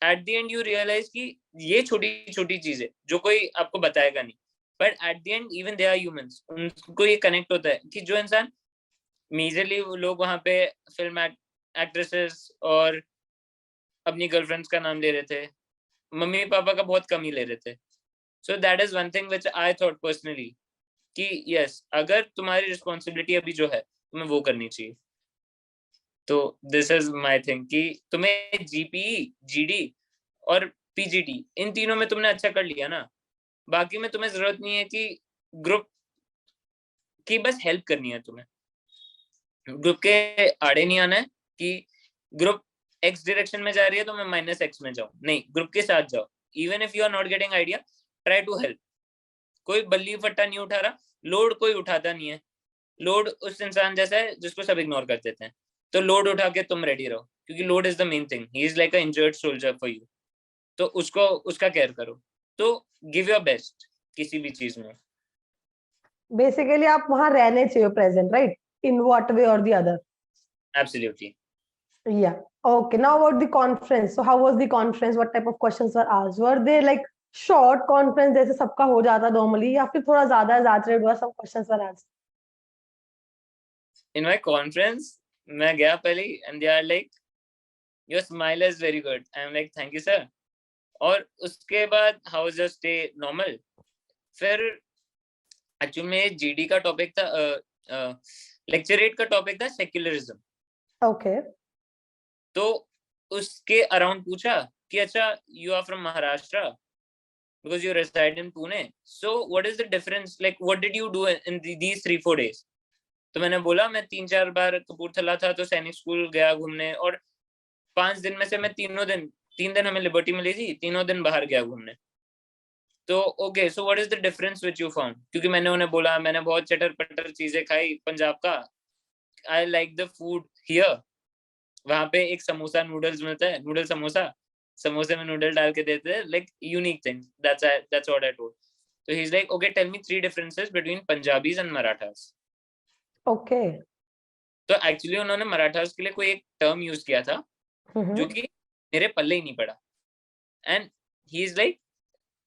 at the end you realise कि ये छोटी छोटी चीजें जो कोई आपको बताएगा नहीं, but at the end even they are humans, उनको ये कनेक्ट होता है कि जो इंसान मेजरली वो लोग वहां पे फिल्म एक्ट्रेसेस और अपनी गर्लफ्रेंड्स का नाम ले रहे थे, मम्मी पापा का बहुत कम ही ले रहे थे. सो that is one thing which I thought personally कि यस, अगर तुम्हारी रिस्पॉन्सिबिलिटी अभी जो है तुम्हें वो करनी चाहिए. तो दिस इज माई थिंग कि तुम्हें जीपीई, जीडी और पीजीटी इन तीनों में तुमने अच्छा कर लिया ना, बाकी में तुम्हें जरूरत नहीं है कि ग्रुप की बस हेल्प करनी है. तुम्हें ग्रुप के आड़े नहीं आना है कि ग्रुप एक्स डायरेक्शन में जा रही है तो मैं माइनस एक्स में जाऊं. नहीं, ग्रुप के साथ जाओ. Even if you are not getting idea, try to help. कोई बल्ली फट्टा नहीं उठा रहा, लोड कोई उठाता नहीं है. लोड उस इंसान जैसा है जिसको सब इग्नोर कर देते हैं. तो लोड उठा के तुम रेडी रहो, क्योंकि load is the main thing. He is like a injured soldier for you. तो उसको उसका केयर करो. तो गिव योर बेस्ट किसी भी चीज में. बेसिकली आप वहां रहने चाहिए present, right, in what way और the other. Absolutely. Yeah. Okay. Now about the conference. So how was the conference? What type of questions were asked? Were they like short conference जैसे सबका हो जाता normally, या फिर थोड़ा ज्यादा exaggerated हुआ, some questions were asked? In my conference, मैं गया पहले and they are like, your smile is very good. I'm like, thank you sir. और उसके बाद how was your stay? Normal. फिर एक्चुअली में जीडी का टॉपिक था, लेक्चर 8 का टॉपिक था सेक्युलरिज्म. Okay. तो उसके अराउंड पूछा कि अच्छा you are from Maharashtra, because you reside in Pune. So what is the difference? Like, what did you do in these 3-4 days? तो मैंने बोला मैं 3-4 बार कपूरथला था, तो सैनिक स्कूल गया घूमने, और 5 दिन में से मैं 3 दिन हमें लिबर्टी मिली थी, 3 दिन बाहर गया घूमने. तो okay, so what is the difference which you found? क्योंकि मैंने उन्हें बोला मैंने बहुत चटर पटर चीजें खाई पंजाब का. I like the food here. वहां पे एक समोसा नूडल्स मिलता है, नूडल समोसा, समोसे में नूडल डाल के देते हैं, like unique thing. That's what I told. So he's like, okay, tell me 3 differences between Punjabis and Marathas. Okay. तो एक्चुअली उन्होंने मराठास के लिए कोई एक टर्म यूज किया था जो कि मेरे पल्ले ही नहीं पड़ा. And he is like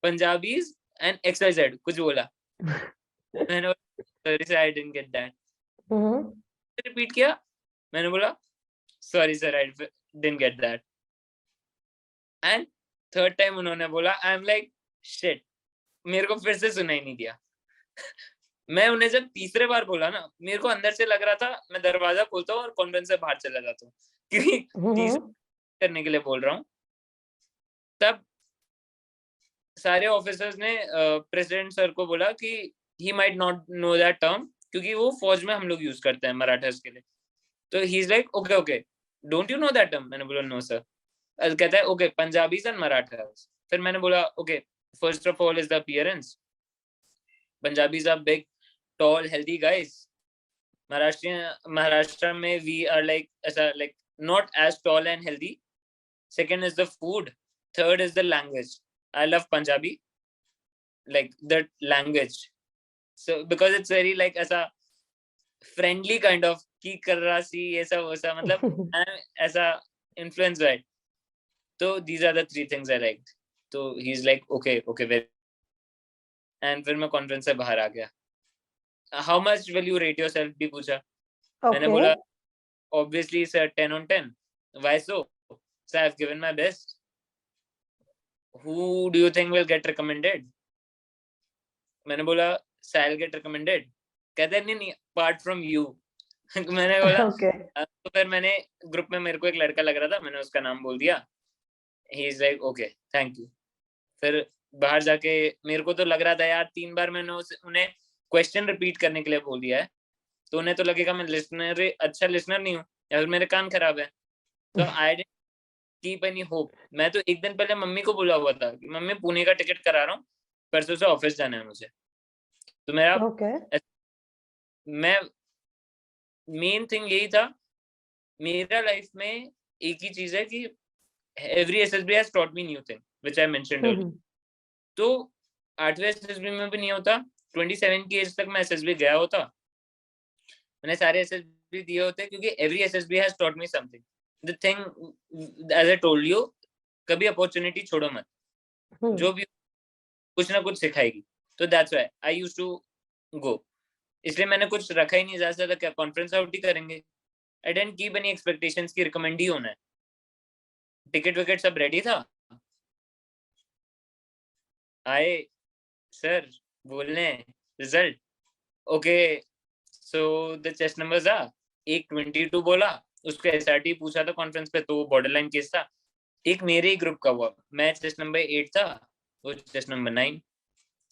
Punjabis and XYZ कुछ बोला. मैंने sorry sir, I didn't get that. Repeat किया, मैंने बोला sorry sir, I didn't get that. And third time उन्होंने बोला, आई एम लाइक शिट, मेरे को फिर से सुनाई नहीं दिया. मैं उन्हें जब तीसरे बार बोला ना, मेरे को अंदर से लग रहा था मैं दरवाजा खोलता हूँ और कॉन्फ्रेंस से बाहर चला जाता हूँ, क्योंकि करने के लिए बोल रहा हूँ. तब सारे ऑफिसर्स ने प्रेसिडेंट सर को बोला कि he might not know that term, क्योंकि वो फौज में हम लोग यूज करते हैं मराठास के लिए. तो ही is like okay okay, don't you know that term? मैंने बोला नो सर. कहता है ओके, पंजाबीज एंड मराठास. फिर मैंने बोला okay, first of all is the appearance. Punjabis are big, tall, healthy guys. Maharashtra में we are like ऐसा, like not as tall and healthy. Second is the food. Third is the language. I love Punjabi, like the language. So because it's very like ऐसा friendly kind of की कर रहा सी ऐसा वैसा, मतलब ऐसा influence right. So these are the 3 things I liked. So he's like okay very. And फिर मैं कॉन्फ्रेंस से बाहर आ गया. How much will you rate yourself भी पूछा. मैंने बोला obviously sir 10 on 10. Why so? So I've given my best. Who do you think will get recommended? मैंने बोला I'll get recommended. कहते नहीं apart from you. मैंने बोला तो फिर मैंने ग्रुप में मेरे को एक लड़का लग रहा था, मैंने उसका नाम बोल दिया. He is like okay thank you. फिर बाहर जाके मेरे को तो लग रहा था यार 3 बार मैंने उन्हें क्वेश्चन रिपीट करने के लिए बोल दिया है, तो उन्हें तो लगेगा मैं अच्छा लिसनर नहीं हूँ या फिर मेरे कान खराब है. तो I didn't keep any hope. मैं तो एक दिन पहले मम्मी को बोला हुआ था कि मम्मी पुणे का टिकट करा रहा हूँ, परसों से ऑफिस जाना है मुझे. तो मेरा मैं मेन थिंग यही था मेरा लाइफ में. एक ही चीज है कि every SSB has taught me new thing which I mentioned earlier. तो 8वें SSB में भी नहीं होता, 27 की एज तक मैं SSB गया होता, मैंने सारे SSB दिए होते, क्योंकि every SSB has taught me something. The thing as I told you, कभी अपॉर्चुनिटी छोड़ो मत, जो भी कुछ ना कुछ सिखाएगी. तो that's why I used to go. इसलिए मैंने कुछ रखा ही नहीं, ज्यादा से ज्यादा क्या कॉन्फ्रेंस आउट ही करेंगे. I didn't keep any expectations की रिकमेंड ही होना है. टिकट विकेट सब रेडी था. आए सर बोलने result okay, so the chest numbers आ. एक 22 बोला, उसको SRT पूछा था कॉन्फ्रेंस पे, तो वो बॉर्डरलाइन केस था. एक मेरे ही ग्रुप का हुआ, मैं चेस्ट नंबर 8 था, वो चेस्ट नंबर 9.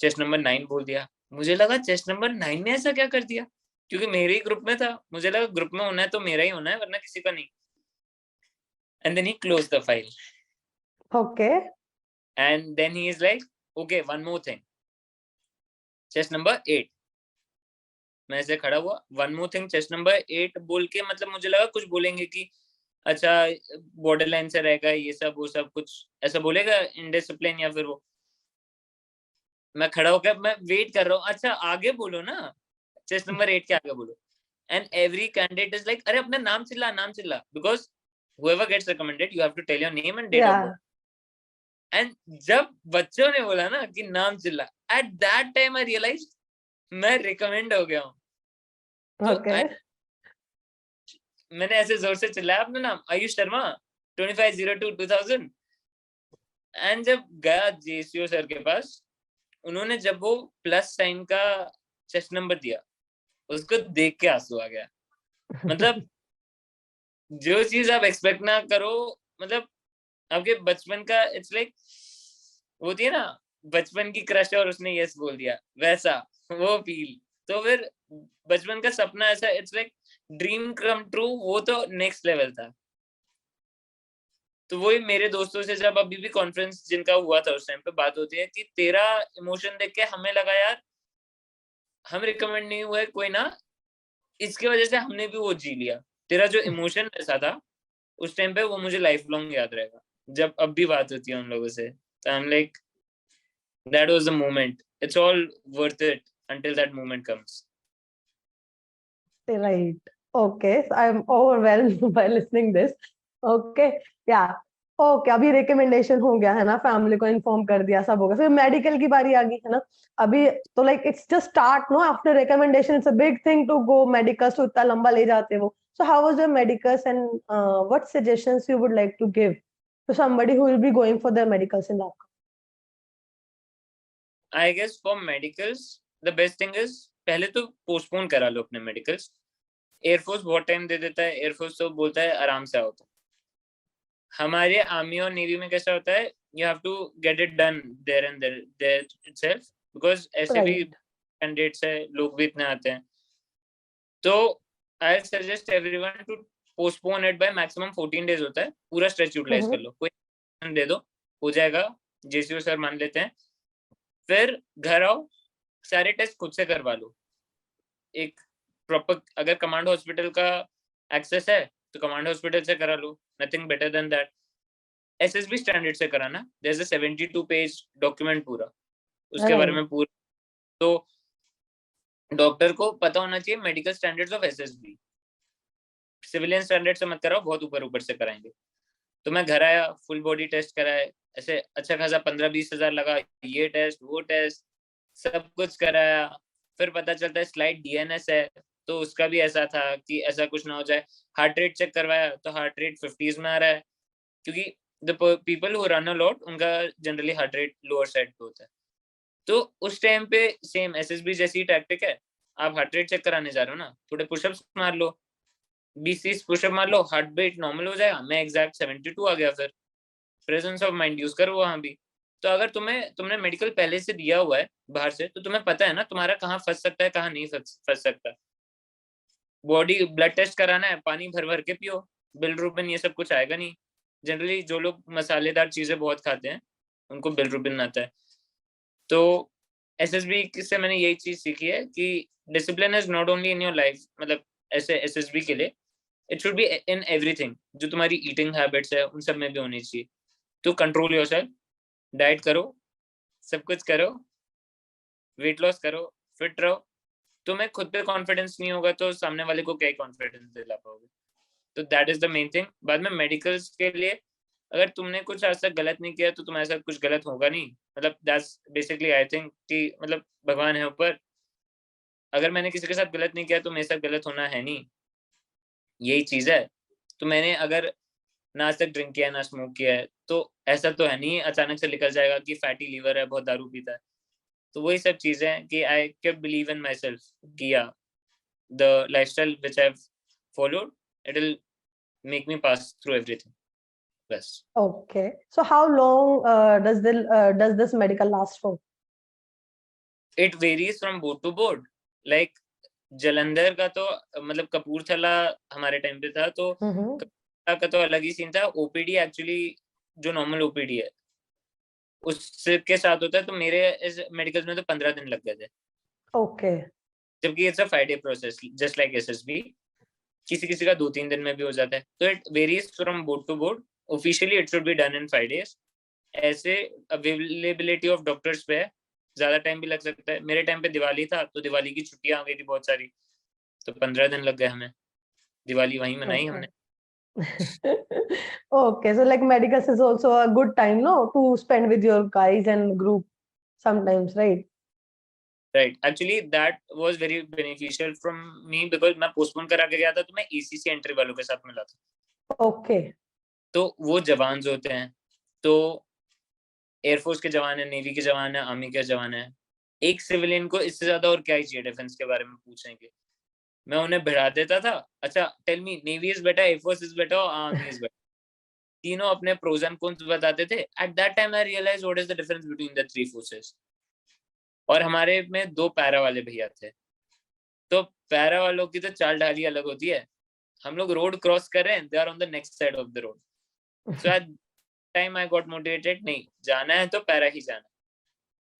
चेस्ट नंबर 9 बोल दिया. मुझे लगा चेस्ट नंबर 9 ने ऐसा क्या कर दिया, क्योंकि मेरे ही ग्रुप में था. मुझे लगा ग्रुप में होना है तो मेरा ही होना है, वरना किसी का नहीं. And then he close the file. Okay. And then he is like okay one more thing, chest number 8. मैं ऐसे खड़ा हुआ, one more thing chest number 8 बोल के, मतलब मुझे लगा कुछ बोलेंगे कि अच्छा बॉर्डर लाइन से रहेगा ये सब वो सब, कुछ ऐसा बोलेगा इनडिसिप्लिन या फिर वो. मैं खड़ा होकर मैं वेट कर रहा हूँ, अच्छा आगे बोलो ना, चेस्ट नंबर 8 के आगे बोलो. And every candidate is like अरे अपना नाम चिल्ला because whoever gets recommended you have to tell your name and date of birth. एंड जब बच्चों ने बोला ना कि नाम चिल्ला, at that time I realise मैं रिकमेंड हो गया हूँ. तो मैंने ऐसे जोर से चिल्लाया अपना नाम, आयुष शर्मा 2502-2000. एंड जब गया JCO सर के पास, उन्होंने जब वो प्लस साइन का चेस्ट नंबर दिया, उसको देख के आंसू आ गया. मतलब जो चीज आप एक्सपेक्ट ना करो, मतलब आपके बचपन का, इट्स लाइक होती है ना बचपन की क्रश है और उसने यस बोल दिया, वैसा वो फील। तो फिर बचपन का सपना ऐसा, it's like dream come true, वो तो नेक्स्ट लेवल था। तो वही मेरे दोस्तों से जब अभी भी कॉन्फ्रेंस जिनका हुआ था उस टाइम पे बात होती है कि तेरा इमोशन देख के हमें लगा यार हम रिकमेंड नहीं हुए कोई ना, इसकी वजह से हमने भी वो जी लिया। तेरा जो इमोशन ऐसा था उस टाइम पे, वो मुझे लाइफ लॉन्ग याद रहेगा। जब अब भी बात होती है उन लोगों से, तो I am like that was the moment, it's all worth it until that moment comes. Right. Okay. So I'm overwhelmed by listening this. Okay. Yeah. Okay, अभी रिकमेंडेशन हो गया है ना, फैमिली को इन्फॉर्म कर दिया, सब हो गया, फिर मेडिकल की बारी आ गई है ना अभी। तो like it's just start no, after recommendation it's a big thing to go medicals, तो इतना लंबा ले जाते हैं वो। So how was your medicals and what suggestions you would like to give to somebody who will be going for their medicals in that? I guess for medicals the best thing is पहले तो postpone करा लो अपने medicals. Air force बहुत time दे देता है, air force तो बोलता है आराम से आओ। तो हमारे आर्मी और नेवी में कैसा होता है, you have to get it done there and there itself, because ऐसे भी राइट। कैंडिडेट्स है, लोग भी इतने आते हैं। तो I suggest everyone to postpone it by maximum 14 days होता है, पूरा स्ट्रेच यूटिलाइज कर लो, कोई दे दो, हो जाएगा, जेसीओ सर मान लेते हैं। फिर घर आओ, सारे टेस्ट खुद से करवा लो। एक प्रॉपर, अगर कमांड हॉस्पिटल का एक्सेस है तो कमांड हॉस्पिटल से करा लो, nothing better than that. SSB standard से कराना, there is a 72 page document पूरा, उसके बारे में पूरा। तो डॉक्टर को पता होना चाहिए medical standards of SSB, civilian standard से मत कराओ, बहुत ऊपर ऊपर से कराएंगे। तो मैं घर आया, फुल बॉडी टेस्ट कराए, ऐसे अच्छा खासा 15-20 हजार लगा, ये टेस्ट वो टेस्ट सब कुछ कराया। फिर पता चलता है स्लाइड डीएनएस है, तो उसका भी ऐसा था कि ऐसा कुछ ना हो जाए। हार्ट रेट चेक करवाया तो हार्ट रेट 50s में आ रहा है, क्योंकि the people who run a lot उनका generally heart rate lower side पे होता है। तो उस टाइम पे सेम एसएसबी जैसी टैक्टिक है, आप हार्ट रेट चेक कराने जा रहे हो ना, थोड़े पुशअप्स मार लो, 20-30 पुशअप मार लो, हार्ट बीट नॉर्मल हो जाएगा। मैं एग्जैक्ट 72 आ गया। फिर प्रेजेंस ऑफ माइंड यूज करो वहां भी। तो अगर तुमने मेडिकल पहले से दिया हुआ है बाहर से, तो तुम्हें पता है ना तुम्हारा कहाँ फंस सकता है, कहाँ नहीं फंस सकता। बॉडी ब्लड टेस्ट कराना है, पानी भर भर के पियो, बिलरुबिन ये सब कुछ आएगा नहीं। जनरली जो लोग मसालेदार चीजें बहुत खाते हैं उनको बिलरुबिन आता है। तो एसएसबी से मैंने यही चीज सीखी है कि discipline is not only in your life, मतलब ऐसे एसएसबी के लिए it should be in everything. जो तुम्हारी ईटिंग हैबिट्स है उन सब में भी होनी चाहिए। तो कंट्रोल योरसेल्फ, डाइट करो, सब कुछ करो, वेट लॉस करो, फिट रहो। तुम्हें खुद पे कॉन्फिडेंस नहीं होगा तो सामने वाले को क्या कॉन्फिडेंस दिला पाओगे। तो that is the main thing. बाद में मेडिकल्स के लिए अगर तुमने कुछ आज तक गलत नहीं किया तो तुम्हारे साथ कुछ गलत होगा नहीं, मतलब दैट्स बेसिकली आई थिंक कि मतलब भगवान है ऊपर, अगर मैंने किसी के साथ गलत नहीं किया तो मेरे साथ गलत होना है नहीं, यही चीज है। तो मैंने अगर ना आज तक ड्रिंक किया ना स्मोक किया है, तो ऐसा तो है नहीं अचानक से निकल जाएगा कि फैटी लीवर है, बहुत दारू पीता है। तो वही सब चीजें हैं कि I kept believe in myself किया the lifestyle which I have followed, it will make me pass through everything, बस। Okay. So how long does this medical last for? It varies from board to board. Like Jalandhar का तो मतलब कपूरथला हमारे time पे था, तो Mm-hmm. Kapurthala का तो अलग ही सीन था। ओपीडी एक्चुअली जो नॉर्मल ओपीडी है उसके साथ होता है, तो मेरे इस मेडिकल में तो 15 दिन लग गए थे। Okay. जबकि it's a 5 day process just like SSB, किसी किसी का 2-3 दिन में भी हो जाता है। तो it varies from board to board. Officially it should be done in 5 days. ऐसे अवेलेबिलिटी ऑफ डॉक्टर्स पे है, ज्यादा टाइम भी लग सकता है। मेरे टाइम पे दिवाली था तो दिवाली की छुट्टियां आ गई थी बहुत सारी, तो 15 दिन लग गए हमें, दिवाली वहीं मनाई Okay. हमने। Okay. So like medicals is also a good time, no, to spend with your guys and group sometimes, right? Right, actually that was very beneficial from me, because मैं पोस्टपोन करा के गया था तो मैं एसीसी एंट्री वालों के साथ मिला था। Okay. तो वो जवान होते हैं, तो एयरफोर्स के जवान है, नेवी के जवान है, आर्मी के जवान है। एक सिविलियन को इससे ज्यादा और क्या ही चाहिए डिफेंस के बारे में पूछेंगे। मैं उन्हें भिड़ा देता था, अच्छा tell me navy is better, air force is better, army is better. तीनों अपने प्रोज एंड कॉन्स बताते थे. At that time I realise what is the difference between the three forces. और हमारे में 2 पैरा वाले भैया थे, तो पैरा वालों की तो चाल ढाल ही अलग होती है. हम लोग रोड क्रॉस कर रहे हैं, they are on the next side of the road. So at time I got motivated, नहीं जाना है तो पैरा ही जाना.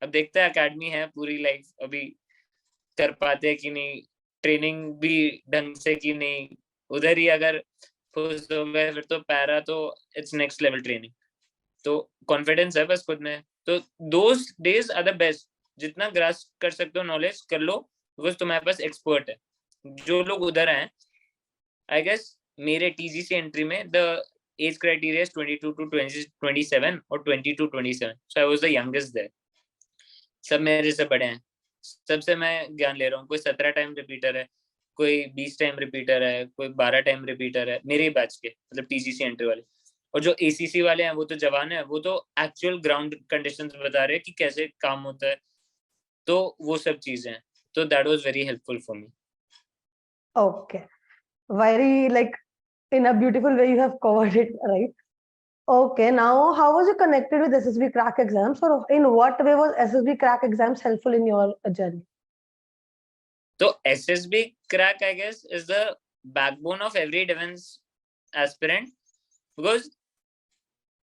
अब देखते हैं, अकेडमी है, पूरी लाइफ अभी कर पाते हैं कि नहीं, ट्रेनिंग भी ढंग से की नहीं, उधर ही अगर खुश हो गए फिर तो पैरा तो इट्स नेक्स्ट लेवल ट्रेनिंग. तो कॉन्फिडेंस है बस खुद में. तो those days are the best. जितना ग्रास्प कर सकते हो नॉलेज कर लो, बिकॉज तुम्हारे पास एक्सपर्ट है. जो लोग उधर हैं, आई गेस मेरे टीजीसी एंट्री में the age criteria is 22 to 27 और 20 to 27. So I was the youngest there. सब मेरे से बड़े हैं, सबसे मैं ज्ञान ले रहा हूँ. कोई 17 टाइम रिपीटर है, कोई 20 टाइम रिपीटर है, कोई 12 टाइम रिपीटर है मेरे ही बैच के, मतलब टीजीसी एंट्री वाले. और जो एसीसी वाले हैं वो तो जवान है, वो तो एक्चुअल ग्राउंड कंडीशंस बता रहे हैं कि कैसे काम होता है. तो वो सब चीजें हैं. तो that was very helpful for me. Okay, very like in a beautiful way you have covered it, right? Okay, now how was you connected with SSB crack exams, or in what way was SSB crack exams helpful in your journey? तो SSB crack I guess is the backbone of every defense aspirant, because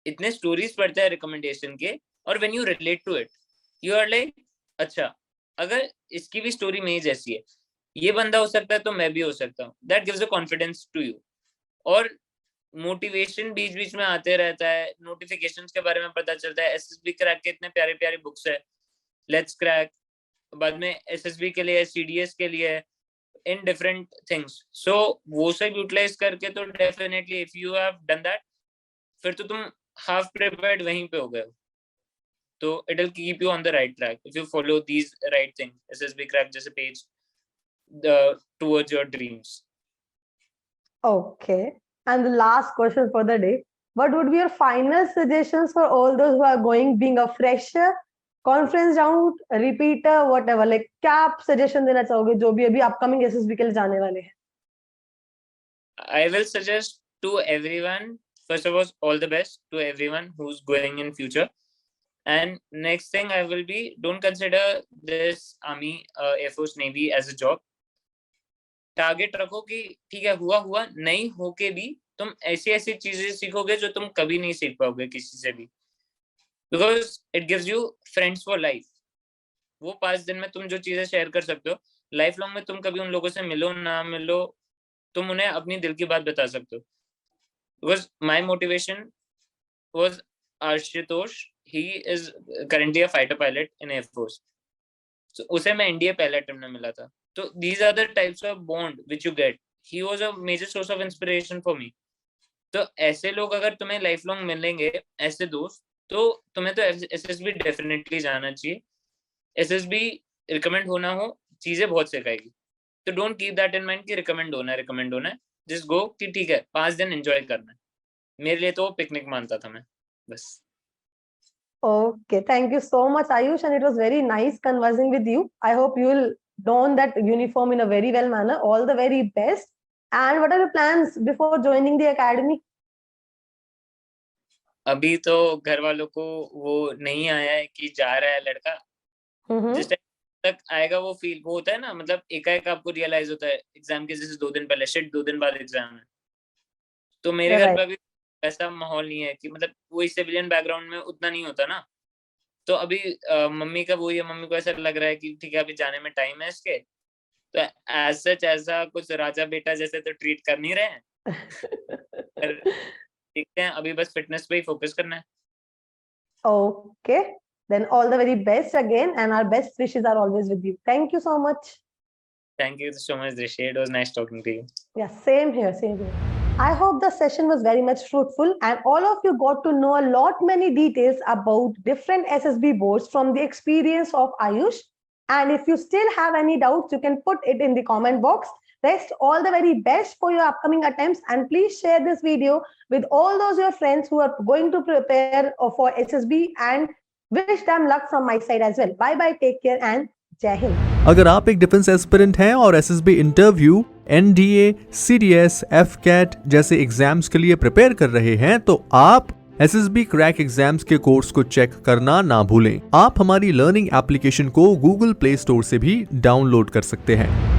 इतने stories पढ़ते हैं recommendation के, और when you relate to it you are like, अच्छा अगर इसकी भी स्टोरी मेरी जैसी है, ये बंदा हो सकता है तो मैं भी हो सकता हूँ. That gives a confidence to you. और मोटिवेशन बीच बीच में आते रहता है, नोटिफिकेशंस के बारे में पता चलता है. एसएसबी क्रैक के इतने प्यारे प्यारे बुक्स है, लेट्स क्रैक, बाद में एसएसबी के लिए, सीडीएस के लिए, इन डिफरेंट थिंग्स. सो वो सब यूटिलाइज करके तो definitely if you have done that, फिर तो तुम हाफ प्रिपेयर्ड वहीं पे हो गए हो. तो it will keep you on the right track if you follow these right things. SSB crack जैसे page towards your dreams. Okay, and the last question for the day, what would be your final suggestions for all those who are going, being a fresher, conference round, repeater, whatever, like क्या आप suggestion देना चाहोगे जो भी अभी upcoming SSB के लिए जाने वाले हैं? I will suggest to everyone, first of all the best to everyone who's going in future. And next thing I will be, don't consider this army, Airforce, Navy as a job. Target रखो कि ठीक है, हुआ हुआ, नहीं होके भी तुम ऐसी ऐसी चीजें सीखोगे जो तुम कभी नहीं सीख पाओगे किसी से भी. Because it gives you friends for life. वो 5 दिन में तुम जो चीजें शेयर कर सकते हो, लाइफ लॉन्ग में तुम कभी उन लोगों से मिलो ना मिलो, तुम उन्हें अपनी दिल की बात बता सकते हो. Because my motivation was Ashutosh. He is currently a fighter pilot in air force. उसे मैं इंडिया पहले अटेम्प्ट में मिला था. So these are the types of bond which you get. He was a major source of inspiration for me. तो ऐसे लोग अगर तुम्हें लाइफ लॉन्ग मिलेंगे, ऐसे दोस्त, तो तुम्हें तो एसएसबी डेफिनेटली जाना चाहिए. एसएसबी रिकमेंड होना हो, चीजें बहुत सिखाएगी. तो don't keep that in mind कि रिकमेंड होना है. जस्ट गो कि ठीक है 5 दिन एंजॉय करना है. मेरे लिए तो पिकनिक मानता था मैं बस. Okay, thank you so much, Ayush, and it was very nice conversing with you. I hope you will don that uniform in a very well manner. All the very best. And what are your plans before joining the academy? अभी तो घर वालों को वो नहीं आया है कि जा रहा है लड़का. जिस टाइम तक आएगा वो फील, वो होता है ना, मतलब एकाएक आपको रियलाइज होता है एग्जाम के जैसे 2 दिन पहले, शिट 2 दिन बाद एग्जाम है. तो मेरे घर पे अभी ऐसा माहौल नहीं है कि, मतलब वही सिविलियन बैकग्राउंड में उतना नहीं होता ना. तो अभी मम्मी का वो, ये मम्मी को ऐसा लग रहा है कि ठीक है अभी जाने में टाइम है इसके, तो एज सच ऐसा कुछ राजा बेटा जैसे तो ट्रीट कर नहीं रहे हैं. देखते हैं, अभी बस फिटनेस पे ही फोकस करना है. Okay, then all the very best again, and our best wishes are always with you. Thank you so much. Thank you so much, Rishi. It was nice talking to you. Yeah, same here, same here. I hope the session was very much fruitful and all of you got to know a lot many details about different SSB boards from the experience of Ayush. And if you still have any doubts, you can put it in the comment box. Rest all the very best for your upcoming attempts, and please share this video with all those your friends who are going to prepare for SSB, and wish them luck from my side as well. Bye bye, take care and जय हिंद. अगर आप एक defence aspirant हैं और SSB interview NDA, CDS, FCAT जैसे exams के लिए prepare कर रहे हैं तो आप SSB क्रैक एग्जाम्स के कोर्स को चेक करना ना भूलें। आप हमारी लर्निंग एप्लीकेशन को गूगल प्ले स्टोर से भी डाउनलोड कर सकते हैं।